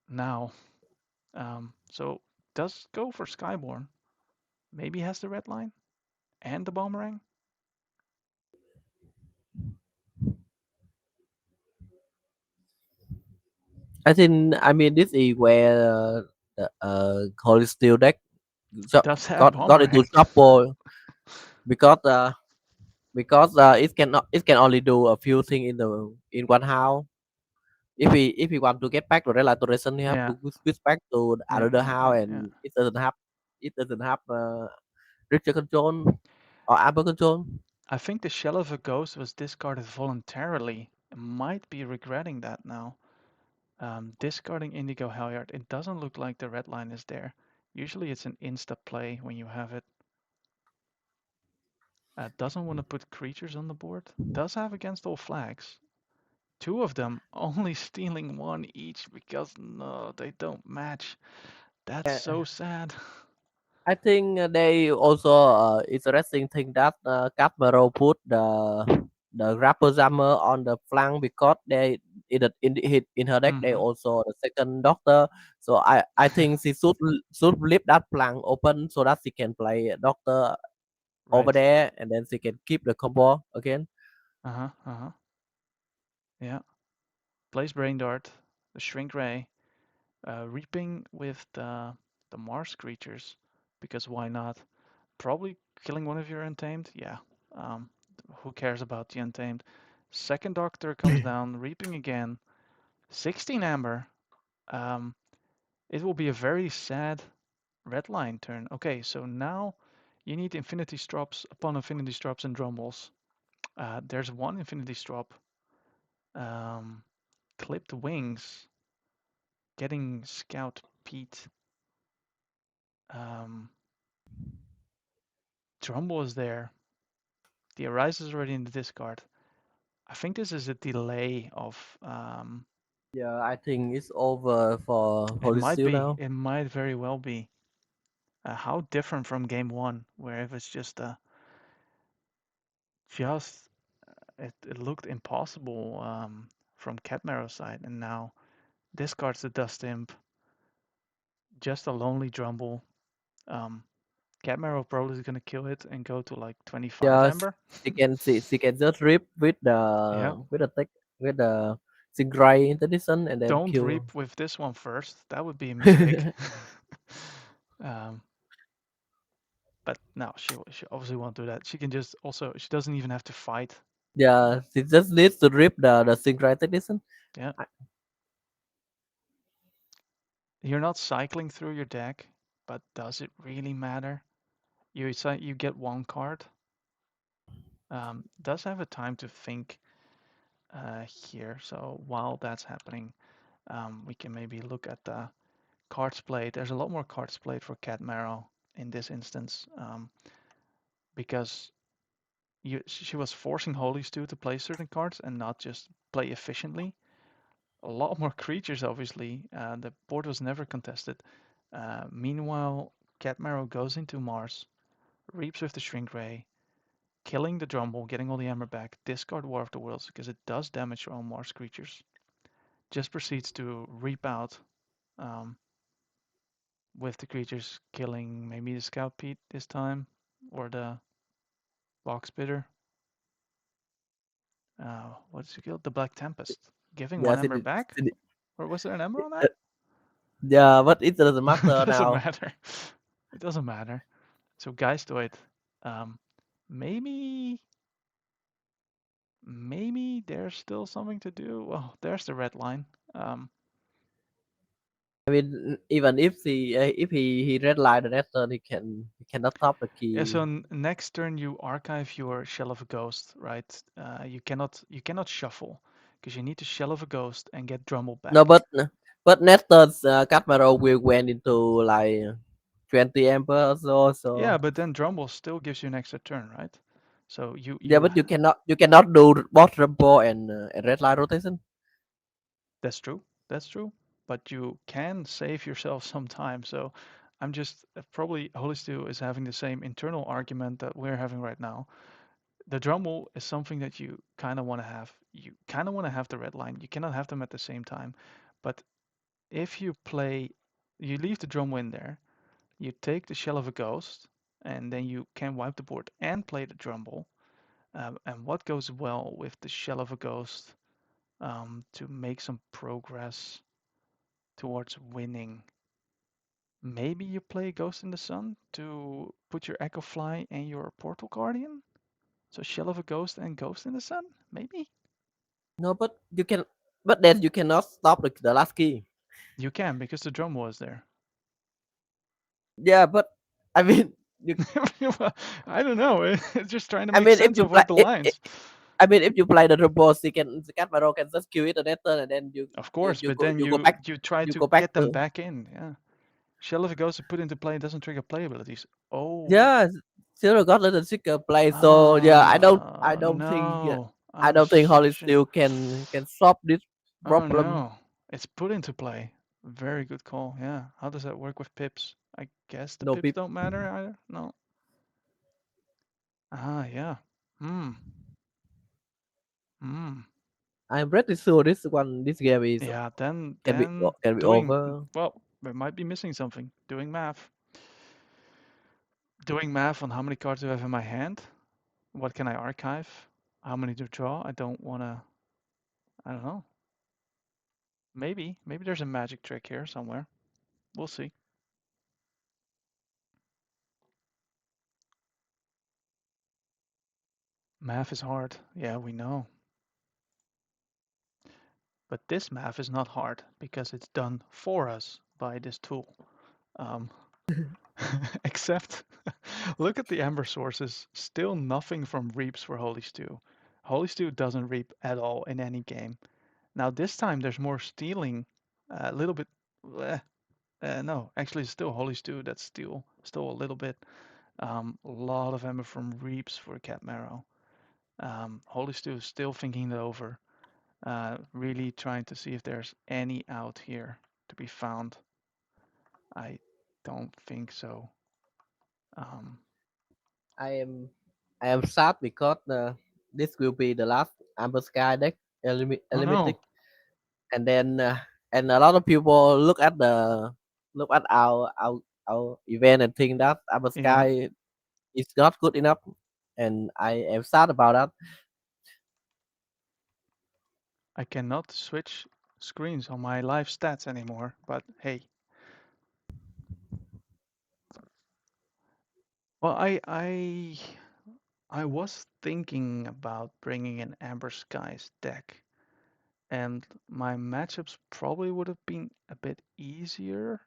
now. So does go for Skyborn. Maybe has the red line and the Boomerang. I mean, this is where the Holystewe deck Does have got into Boomerang. trouble because it can only do a few things in one house. If we want to get back to restoration, you have Yeah, to switch back to the yeah, another yeah, house, yeah, yeah. and it doesn't have richer control or upper control. I think the Shell of a Ghost was discarded voluntarily. I might be regretting that now. Discarding Indigo Halyard, it doesn't look like the red line is there. Usually it's an insta play when you have it. Doesn't want to put creatures on the board. Does have against all flags. Two of them only stealing one each because no, they don't match. That's Uh, so sad. I think they also interesting thing that Catmarrow put the grapple jammer on the flank because they in her deck they Mm-hmm. also the second doctor. So I think she should leave that flank open so that she can play doctor over Right. there and then she can keep the combo again. Uh-huh. Uh-huh. Yeah. Plays Brain Dart, the Shrink Ray, reaping with the Mars creatures, because why not? Probably killing one of your Untamed. Yeah. Um, who cares about the Untamed? Second Doctor comes down, reaping again. 16 Amber. Um, it will be a very sad red line turn. Okay, so now you need Infinity Strops upon Infinity Strops and Drumbles. There's one Infinity Strop. Um, Clipped Wings. Getting Scout Pete. Um, Drumble is there. The Arise is already in the discard. I think this is a delay of. Yeah, I think it's over for It Holy might Steel be. now. It might very well be. How different from game one, where it was just it looked impossible from Catmarrow's side, and now discards the Dust Imp, just a lonely Drumble. Um, Catmarrow probably is gonna kill it and go to like 25 Yeah, Ember. she can just rip Yeah, with the tech with the Stingray interdiction and then don't kill. reap with this one first. That would be a mistake. um, but no, she obviously won't do that. She can just also she doesn't even have to fight. Yeah, she just needs to rip the Stingray interdiction. Yeah, I- you're not cycling through your deck, but does it really matter? You get one card. Does have a time to think here. So while that's happening, we can maybe look at the cards played. There's a lot more cards played for Catmarrow in this instance, because she was forcing Holystewe to play certain cards and not just play efficiently. A lot more creatures, obviously. The board was never contested. Meanwhile, Catmarrow goes into Mars, reaps with the Shrink Ray, killing the Drumble, getting all the armor back, discard War of the Worlds because it does damage your own Mars creatures. Just proceeds to reap out um, with the creatures, killing maybe the Scout Pete this time, or the Box Spitter. What's it called? The Black Tempest. Giving one Yes, ember back? it, Or was there an ember on uh, that? yeah, but it doesn't It matter doesn't now. matter. It doesn't matter. So Geistoid. Um, maybe maybe there's still something to do. Well, there's the red line. Um, I mean, even if he red line the next turn, he cannot top the yeah. key. So next turn you archive your Shell of a Ghost, right? You cannot shuffle because you need to Shell of a Ghost and get Drummel No, back. but next turn, Catmarrow will went into like 20 amper or so. Yeah, So but then Drummel still gives you an extra turn, right? So yeah, you but you cannot do bottom ball and red line rotation. that's true. That's true. But you can save yourself some time. So I'm just probably Holystewe is having the same internal argument that we're having right now. The Drummel is something that you kind of want to have. You kind of want to have the red line. You cannot have them at the same time. But if you play, you leave the Drummel in there, you take the Shell of a Ghost, and then you can wipe the board and play the Drummel. And what goes well with the Shell of a Ghost to make some progress towards winning? Maybe you play Ghost in the Sun to put your Echo Fly and your Portal Guardian? So Shell of a Ghost and Ghost in the Sun? Maybe? No, but you can, but then you cannot stop the last key. You can because the drum was there. Yeah, but I mean, you, Well, I don't know. It's just trying to I make mean, if sense you of play what the lines. I mean, if you play the robot, the Catmarrow can just kill it the next turn, and then Of course, but then you go back you try you to go back get them to back in. Yeah. Shell of a Ghost put into play doesn't trigger play abilities. Oh. yeah. Still got little sticker play, so yeah, Oh no. I Oh don't think Holly shit. still can solve this Oh problem. no. It's put into play. Very good call. Yeah. How does that work with pips? I guess the No pips people. don't matter either. No. Ah, yeah. Hmm. Hmm. I'm pretty sure this game is Yeah, then can be then can be doing over. well, we might be missing something. Doing math. Doing math on how many cards do I have in my hand? What can I archive? How many to draw? I don't wanna I don't know. Maybe there's a magic trick here somewhere. We'll see. Math is hard. Yeah, we know. But this math is not hard because it's done for us by this tool. Um, except, look at the amber sources. Still nothing from reaps for Holystewe. Holystewe doesn't reap at all in any game. Now this time there's more stealing, a little bit. No, actually it's still Holystewe that's still a little bit. A lot of amber from reaps for Catmarrow. Holystewe is still thinking it over. Really trying to see if there's any out here to be found. I don't think so. Um, I am I am sad because this will be the last Amber Sky deck oh eliminated, no. and then and a lot of people look at our event and think that Amber Yeah, Sky is not good enough, and I am sad about that. I cannot switch screens on my live stats anymore, but hey. Well, I was thinking about bringing an Amber Skies deck, and my matchups probably would have been a bit easier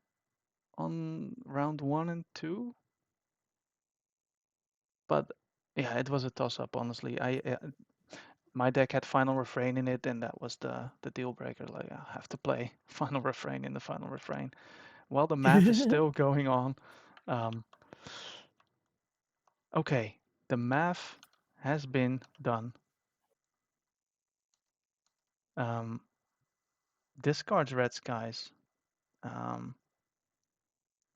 on round 1 and 2, but yeah, it was a toss-up, honestly. My deck had Final Refrain in it, and that was the deal breaker. Like, I have to play Final Refrain in the Final Refrain. While the math is still going on. Um, okay, the math has been done. Um, discards Red Skies. Um,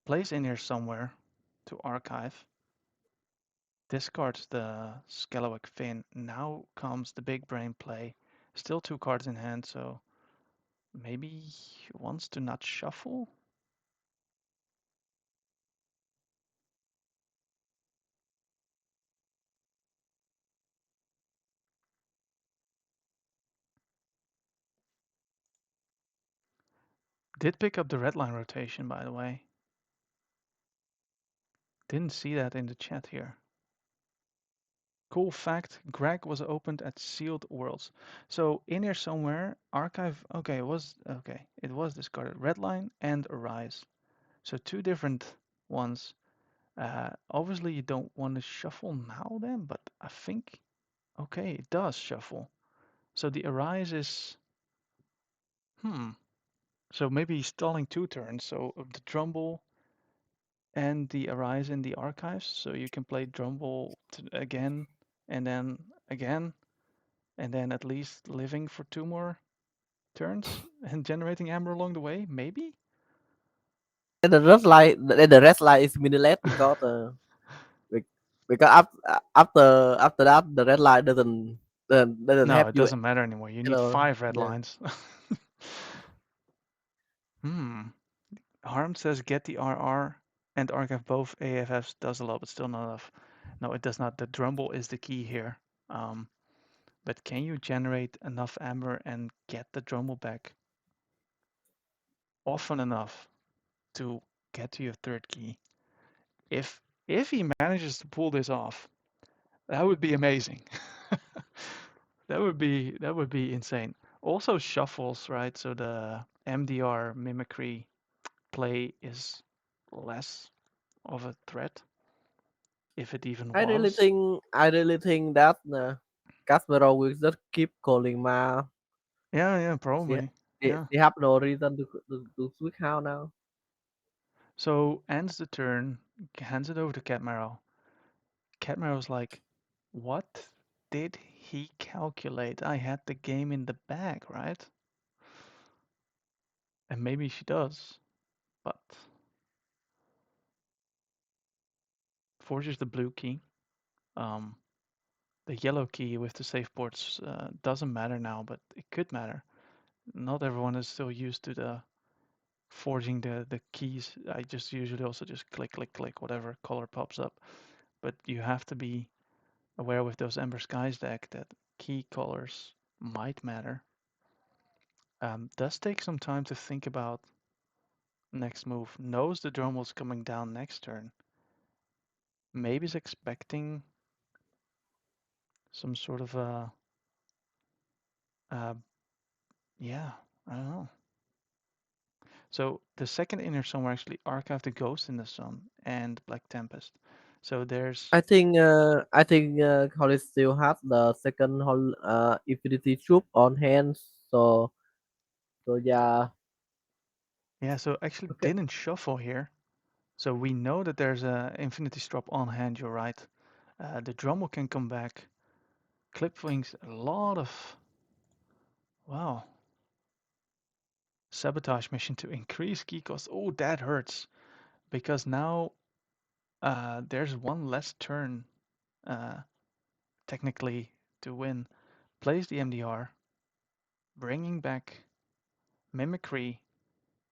plays in here somewhere to archive. Discards the Scalawac Fin. Now comes the big brain play. Still 2 cards in hand, so maybe he wants to not shuffle. Did pick up the red line rotation, by the way. Didn't see that in the chat here. Cool fact, Greg was opened at Sealed Worlds. So in here somewhere, archive, okay, it was discarded. Redline and Arise. So two different ones. Obviously you don't want to shuffle now then, but I think, okay, it does shuffle. So the Arise is, so maybe stalling 2 turns. So the Drumble and the Arise in the archives. So you can play Drumble again, and then at least living for 2 more turns and generating amber along the way, maybe? And the red line is meaningless because after that the red line doesn't No, have it you doesn't matter anymore. You you need know 5 red yeah. lines. hmm. Harm says get the RR and archive both AFFs does a lot, but still not enough. No, it does not. The Drumble is the key here. Um, but can you generate enough amber and get the Drumble back often enough to get to your third key? If he manages to pull this off, that would be amazing. That would be insane. Also shuffles, right? So the MDR mimicry play is less of a threat, if it even was. I really think that Catmarrow will just keep calling Ma. Yeah, She, probably. she, Yeah. she have no reason to switch how now. So ends the turn, hands it over to Catmarrow. Catmarrow's like, what did he calculate? I had the game in the bag, right? And maybe she does, but forges the blue key. Um, the yellow key with the safe ports doesn't matter now, but it could matter. Not everyone is still used to the forging the keys. I just usually also just click, click, click, whatever color pops up. But you have to be aware with those Ember Skies deck that key colors might matter. Does take some time to think about next move. Knows the drum was coming down next turn. Maybe is expecting some sort of uh, yeah, I don't know. So the second inner somewhere actually archived the Ghost in the Sun and Black Tempest. So there's I think Holly still has the second Infinity Troop on hand. So yeah. yeah, so actually Okay. didn't shuffle here. So we know that there's a Infinity Strop on hand, you're right. The Drummel can come back. Clipwings, a lot of, wow, sabotage mission to increase key cost. Oh, that hurts. Because now there's one less turn, uh, technically, to win. Plays the MDR, bringing back Mimicry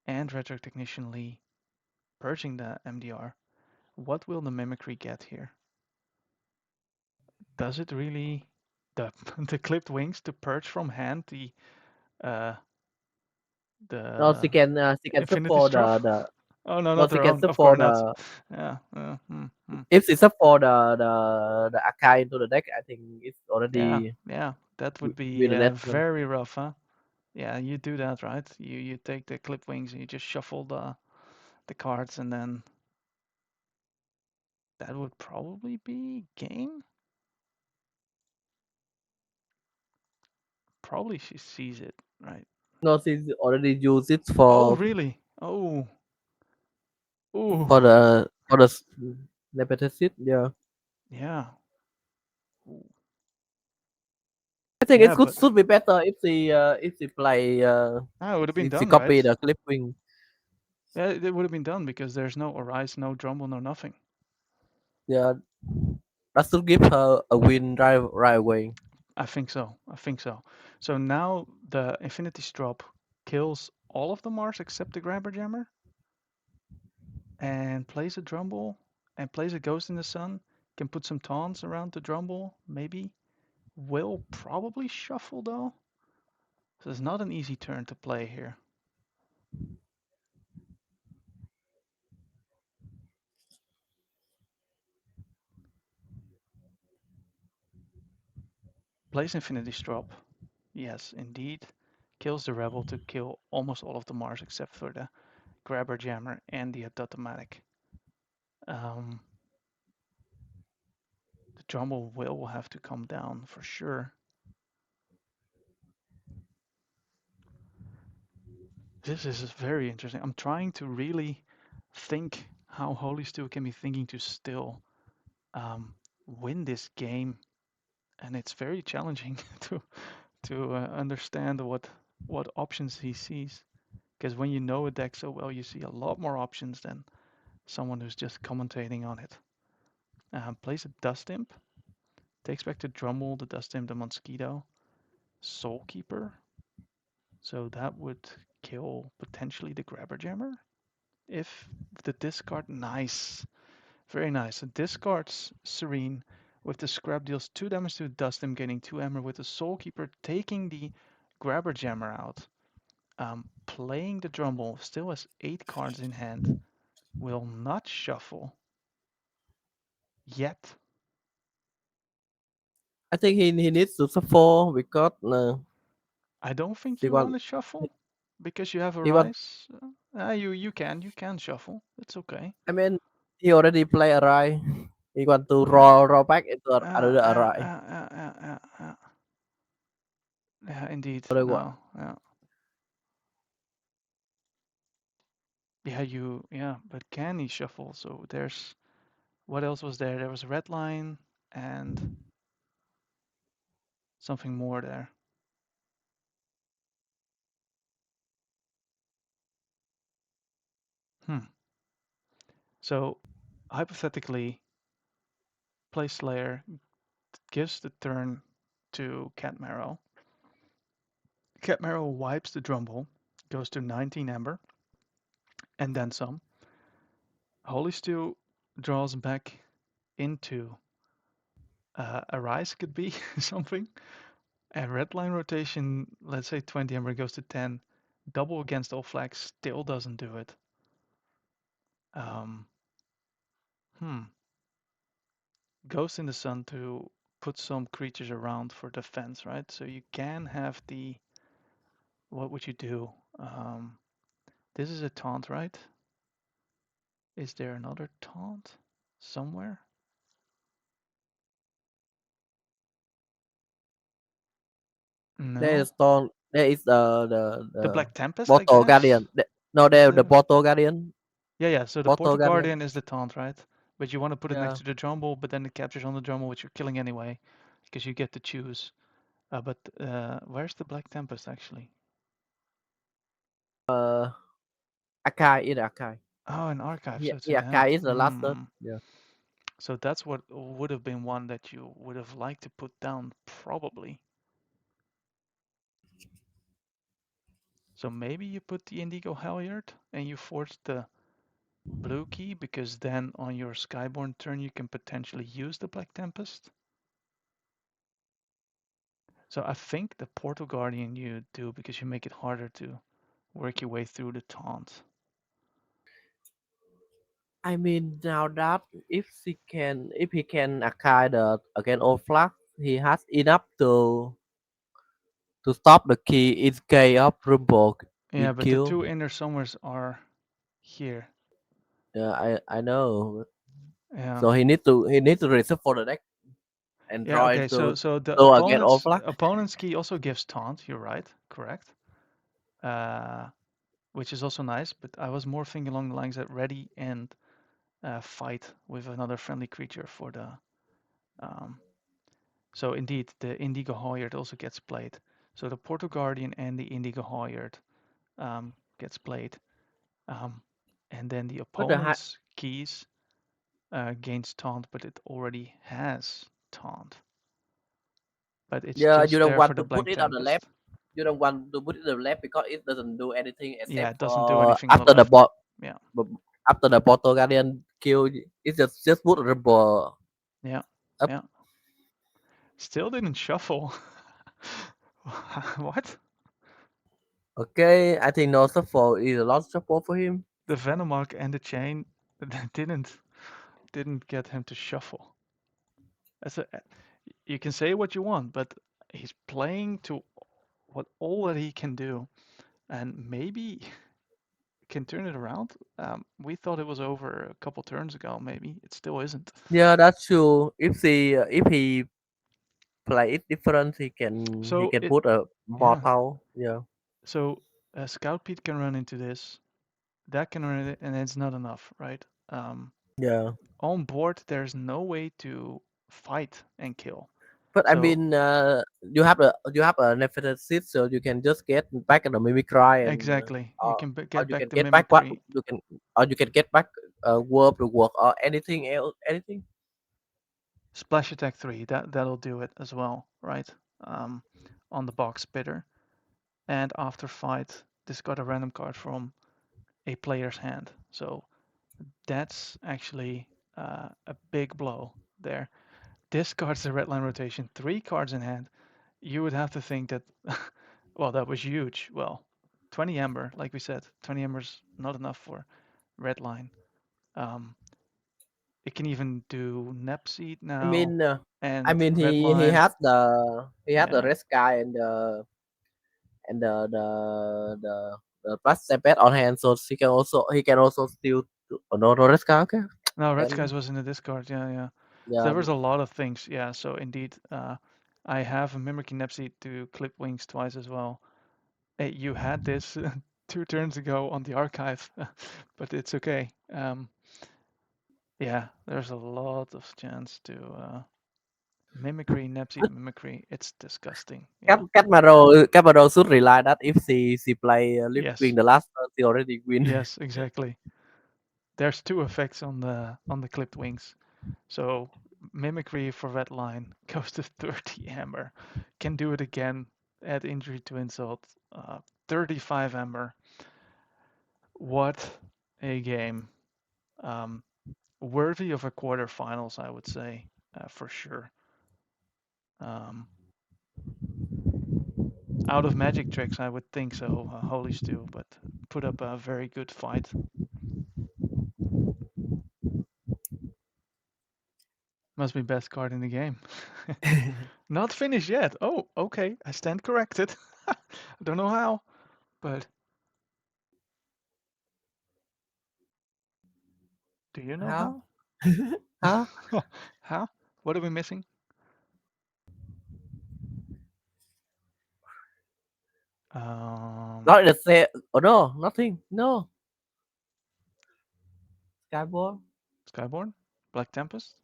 and Retro Technician Lee, purging the MDR. What will the Mimicry get here? Does it really the the clipped wings to purge from hand uh No, the she can Infinity support Strop? the Oh no, no not she her can own. Of course support not. the Yeah. if she support the Akai into the deck. I think it's Yeah. already Yeah. That would be winner one. very rough, huh? Yeah, you do that, right? You take the clip wings and you just shuffle the cards, and then that would probably be game. Probably she sees it, right? No, she's already used it Oh, really? Oh, ooh, for the repetition. Yeah, yeah, ooh. I think it Yeah, could but should be better if she play it would have been she done, right? copy the clip wing. Yeah, it would have been done because there's no Arise, no Drumble, no nothing. Yeah, that should give her a win right away. I think so. I think so. So now the Infinity Strop kills all of the Mars except the Grabber Jammer and plays a Drumble and plays a Ghost in the Sun. Can put some taunts around the Drumble, maybe. Will probably shuffle though. So it's not an easy turn to play here. Plays Infinity Strop. Yes, indeed. Kills the Rebel to kill almost all of the Mars except for the Grabber Jammer and the Automatic. Um, the Drumble will have to come down for sure. This is very interesting. I'm trying to really think how Holystewe can be thinking to still win this game, and it's very challenging to understand what options he sees. Because when you know a deck so well, you see a lot more options than someone who's just commentating on it. Plays a Dust Imp, takes back to Drummel, the Dust Imp, the Mosquito, Soulkeeper. So that would kill potentially the Grabber Jammer. If the discard, nice, very nice. So discards Serene with the scrap deals 2 damage to Dust Imp, gaining 2 armor with the Soulkeeper, taking the Grabber Jammer out. Playing the Drummel, still has 8 cards in hand, will not shuffle yet. I think he needs to suffer because I don't think he you want want to shuffle because you have a he want. rise. You can shuffle. It's okay. I mean, he already play a Rai. He want to Uh, roll back into uh, another uh, Rai. uh, uh, uh, uh, uh. Yeah, indeed. So what? No, yeah, yeah, but can he shuffle? So there's what else was there? There was red line and something more there. Hmm. So hypothetically, play Slayer gives the turn to Catmarrow. Catmarrow wipes the Drumble, goes to 19 Ember, and then some. Holystewe draws back into a rise, could be something. A red line rotation, let's say 20 Ember goes to 10. Double against all flags still doesn't do it. Um, hmm. Ghost in the Sun to put some creatures around for defense, right? So you can have the. What would you do? This is a taunt, right? Is there another taunt somewhere? There No. is stone. There is The the Black Tempest, I Bottle guess. Guardian. No, there the The Bottle Guardian. Yeah. So the Bottle Portal Guardian. Guardian is the taunt, right? But you want to put it next Yeah. to the Jumble, but then it captures on the Jumble, which you're killing anyway, because you get to choose. But where's the Black Tempest actually? Uh, Akai in Akai. Oh, in Archive, Yeah, so it's in yeah. hand. Akai is the last third. Hmm. Yeah. So that's what would have been one that you would have liked to put down, probably. So maybe you put the Indigo Halyard and you force the blue key, because then on your Skyborn turn you can potentially use the Black Tempest. So I think the Portal Guardian you do because you make it harder to work your way through the taunt. I mean, now that if he can Akai the again old flag, he has enough to stop the key in case of Rumble Yeah, being but the killed. two inner summers are here. Yeah, I know. Yeah. So he need to reserve for the next and Yeah, draw okay. So into so the so again old flag. opponent's key also gives taunt, you're right, correct. Uh which is also nice, but I was more thinking along the lines that ready and fight with another friendly creature for the um so indeed the Indigo Halyard also gets played. So the Portal Guardian and the Indigo Halyard gets played. Um, and then the But the opponent's keys gains taunt, but it already has taunt. But it's yeah, you just don't there for want the to put Blank it on the left. Tempest. You don't want to put it on the left because it doesn't do anything Yeah, except it doesn't do for anything on the left. Yeah, after the Bottle Guardian kill. It's just put Rumble yeah, up. yeah. Still didn't shuffle. What? Okay, I think no support is a lot of support for him. The Venomark and the chain didn't get him to shuffle. As a, you can say what you want, but he's playing to what all that he can do, and maybe can turn it around. We thought it was over a couple turns ago. Maybe it still isn't. Yeah, that's true. If he play it different, he So can it, put a yeah. mortal. Yeah, So Scout Pete can run into this. That can run it, and it's not enough, right? yeah. On board, there's no way to fight and kill. But I So mean, you have a nephrosis, so you can just get back the mimicry and exactly, you can or get you back can the get back what mimicry. you can, or you can get back warp to work or anything else, anything. Splash attack 3, that'll do it as well, right? Um, on the box spitter. And after fight, discard a random card from a player's hand. So that's actually a big blow there. Discards the red line rotation, 3 cards in hand. You would have to think that, well, that was huge. Well, 20 Ember, like we said, 20 Ember's not enough for red line. Um, it can even do Nepseed I now mean, I and mean red he line. has the Yeah. red sky and the plus step on hand, so he can also steal. Oh, no, no red sky. Okay, No, Red then Skies was in the discard. Yeah, yeah. So yeah, there was a lot of things. Yeah. So indeed, I have a Mimicking Nepseed to clip wings twice as well. Hey, you had this 2 turns ago on the archive, but it's okay. Yeah, there's a lot of chance to mimicry, Nepseed mimicry. It's disgusting. Yeah. Catmarrow should rely that if she play win Yes. the last turn, she already win. Yes. Exactly. There's 2 effects on the clipped wings. So mimicry for red line goes to 30 hammer. Can do it again. Add injury to insult. 35 hammer. What a game. Um, Worthy of a quarterfinals, I would say, for sure. Um, Out of magic tricks, I would think so, Holystewe, but put up a very good fight. Must be best card in the game. Not finished yet. Oh, okay. I stand corrected. I don't know how, but do you know How? how? Huh? How? What are we missing? Um, Not the same. Oh no, nothing. No, Skyball. Skyborn, Black Tempest,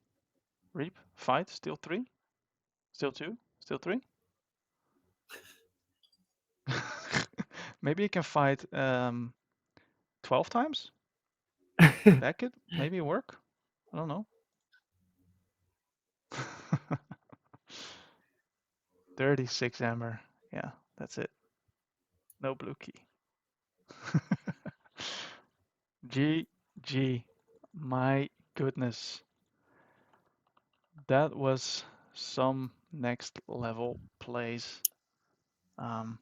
Reap, Fight, Steal 3, Steal 2, Steal 3. Maybe you can fight 12 times? That could maybe work. I don't know. 36 hammer. Yeah, that's it. No blue key. GG. My goodness. That was some next level plays. Um,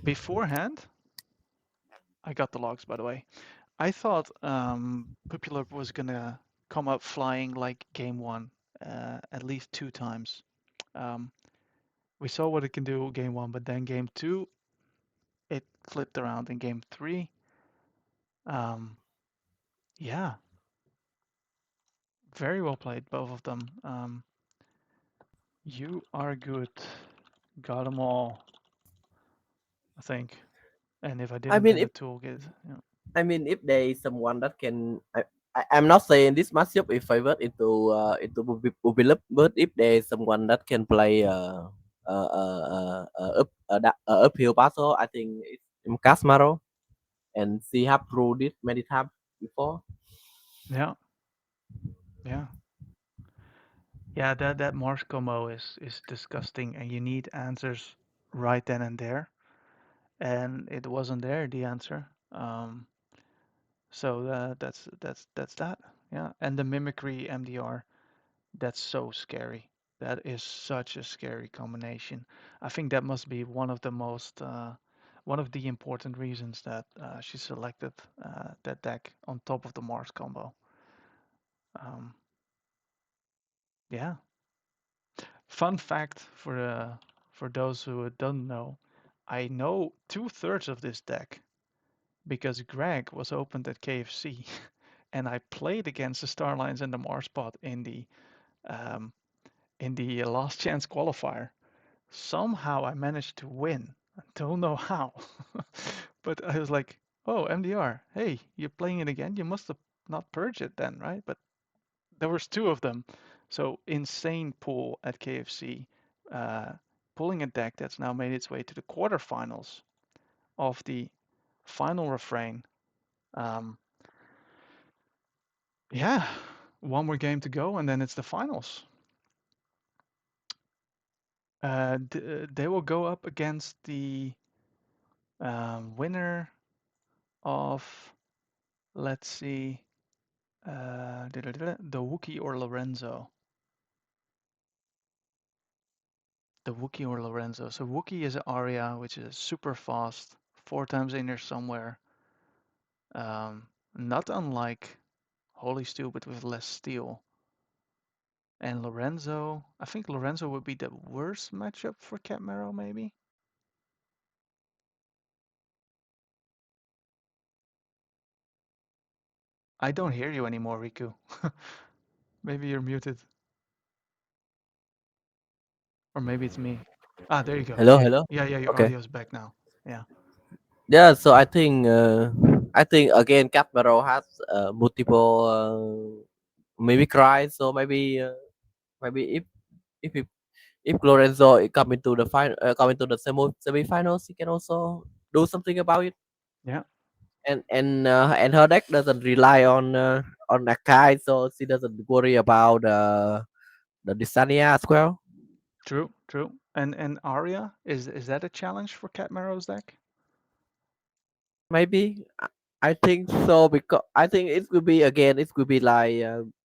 Beforehand, I got the logs by the way. I thought Popular was gonna come up flying like game one, at least 2 times. Um, we saw what it can do game one, but then game two, it flipped around in game three. Um, yeah, very well played, both of them. You are good. Got them all, I think. And if I I didn't, mean, then if the toolkit. Yeah. if there is someone that can, I'm not saying this matchup is favored into Ubilip, but if there is someone that can play uphill battle, I think it's Catmarrow, and she have proved it many times before. Yeah. Yeah. Yeah, that Mars combo is disgusting, and you need answers right then and there, and it wasn't there the answer. So that's that. Yeah, and the mimicry MDR, that's so scary. That is such a scary combination. I think that must be one of the important reasons that she selected that deck on top of the Mars combo. Um, yeah. Fun fact for those who don't know, I know 2/3 of this deck because Greg was opened at KFC, and I played against the Starlines and the Marspot um, in the last chance qualifier. Somehow I managed to win. I don't know how, but I was like, "Oh, MDR, hey, you're playing it again? You must have not purged it then, right?" But there was two of them, so insane pool at KFC, uh, pulling a deck that's now made its way to the quarterfinals of the final refrain. Um, yeah, one more game to go, and then it's the finals. They will go up against the winner of, let's see, the Wookiee or Lorenzo. The Wookiee or Lorenzo. So Wookiee is Arya, which is super fast, 4 times in there somewhere. Not unlike Holystewe, but with less steel. And Lorenzo, I think Lorenzo would be the worst matchup for Catmarrow, maybe. I don't hear you anymore, Riku. Maybe you're muted. Or maybe it's me. Ah, there you go. Hello, Okay. hello. Yeah, yeah, your Okay. audio's back now. Yeah. Yeah, so I think again Catmarrow has multiple maybe cries. So maybe if if Lorenzo come into the come into the semi-finals, he can also do something about it. Yeah. And her deck doesn't rely on Akai, so she doesn't worry about the Desania as well. True, true. And Arya, is that a challenge for Catmarrow's deck? Maybe I think so because I think it will be again. It will be like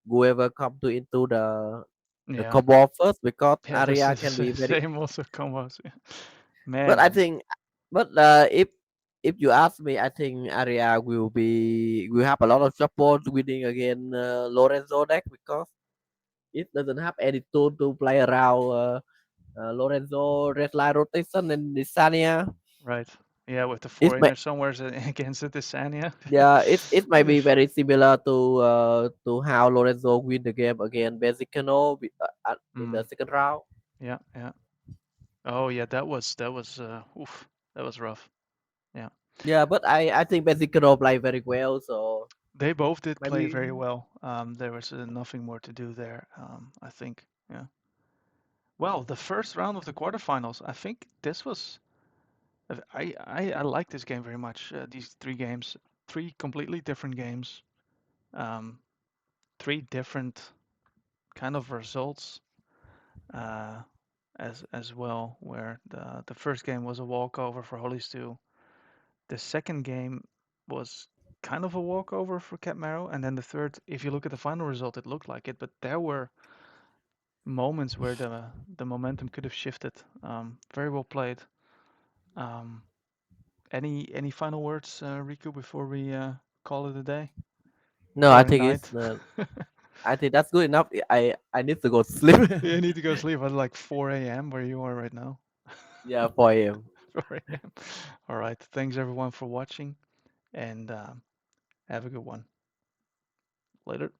whoever come to into the Yeah. combo first because Yeah, this Arya is can be the very. same also combos. But Man, I man. think, but if you ask me, I think Arya will have a lot of support winning again Lorenzo deck because it doesn't have any tool to play around Lorenzo red line rotation and Desania. Right. Yeah, with the It may foreigner somewhere against the Desania. Yeah, it might be very similar to how Lorenzo win the game against Bezicano in the Mm, second round. yeah, yeah. Oh yeah, that was oof, that was rough. Yeah. Yeah, but I think Bezicano play very well, so They both did play maybe very well. There was nothing more to do there, I think. Yeah. Well, the first round of the quarterfinals, I think this was. I like this game very much. These three games, three completely different games, um, three different kind of results, uh, as well. Where the first game was a walkover for Holystewe. The second game was kind of a walkover for Catmarrow, and then the third, if you look at the final result, it looked like it, but there were moments where the momentum could have shifted. Very well played. Um, any final words, Riku, before we call it a day no, I or a think night? I think that's good enough. I need to go to sleep. You need to go sleep at like 4 a.m. where you are right now. Yeah, for him. 4 a.m. All right. Thanks everyone for watching, and have a good one. Later.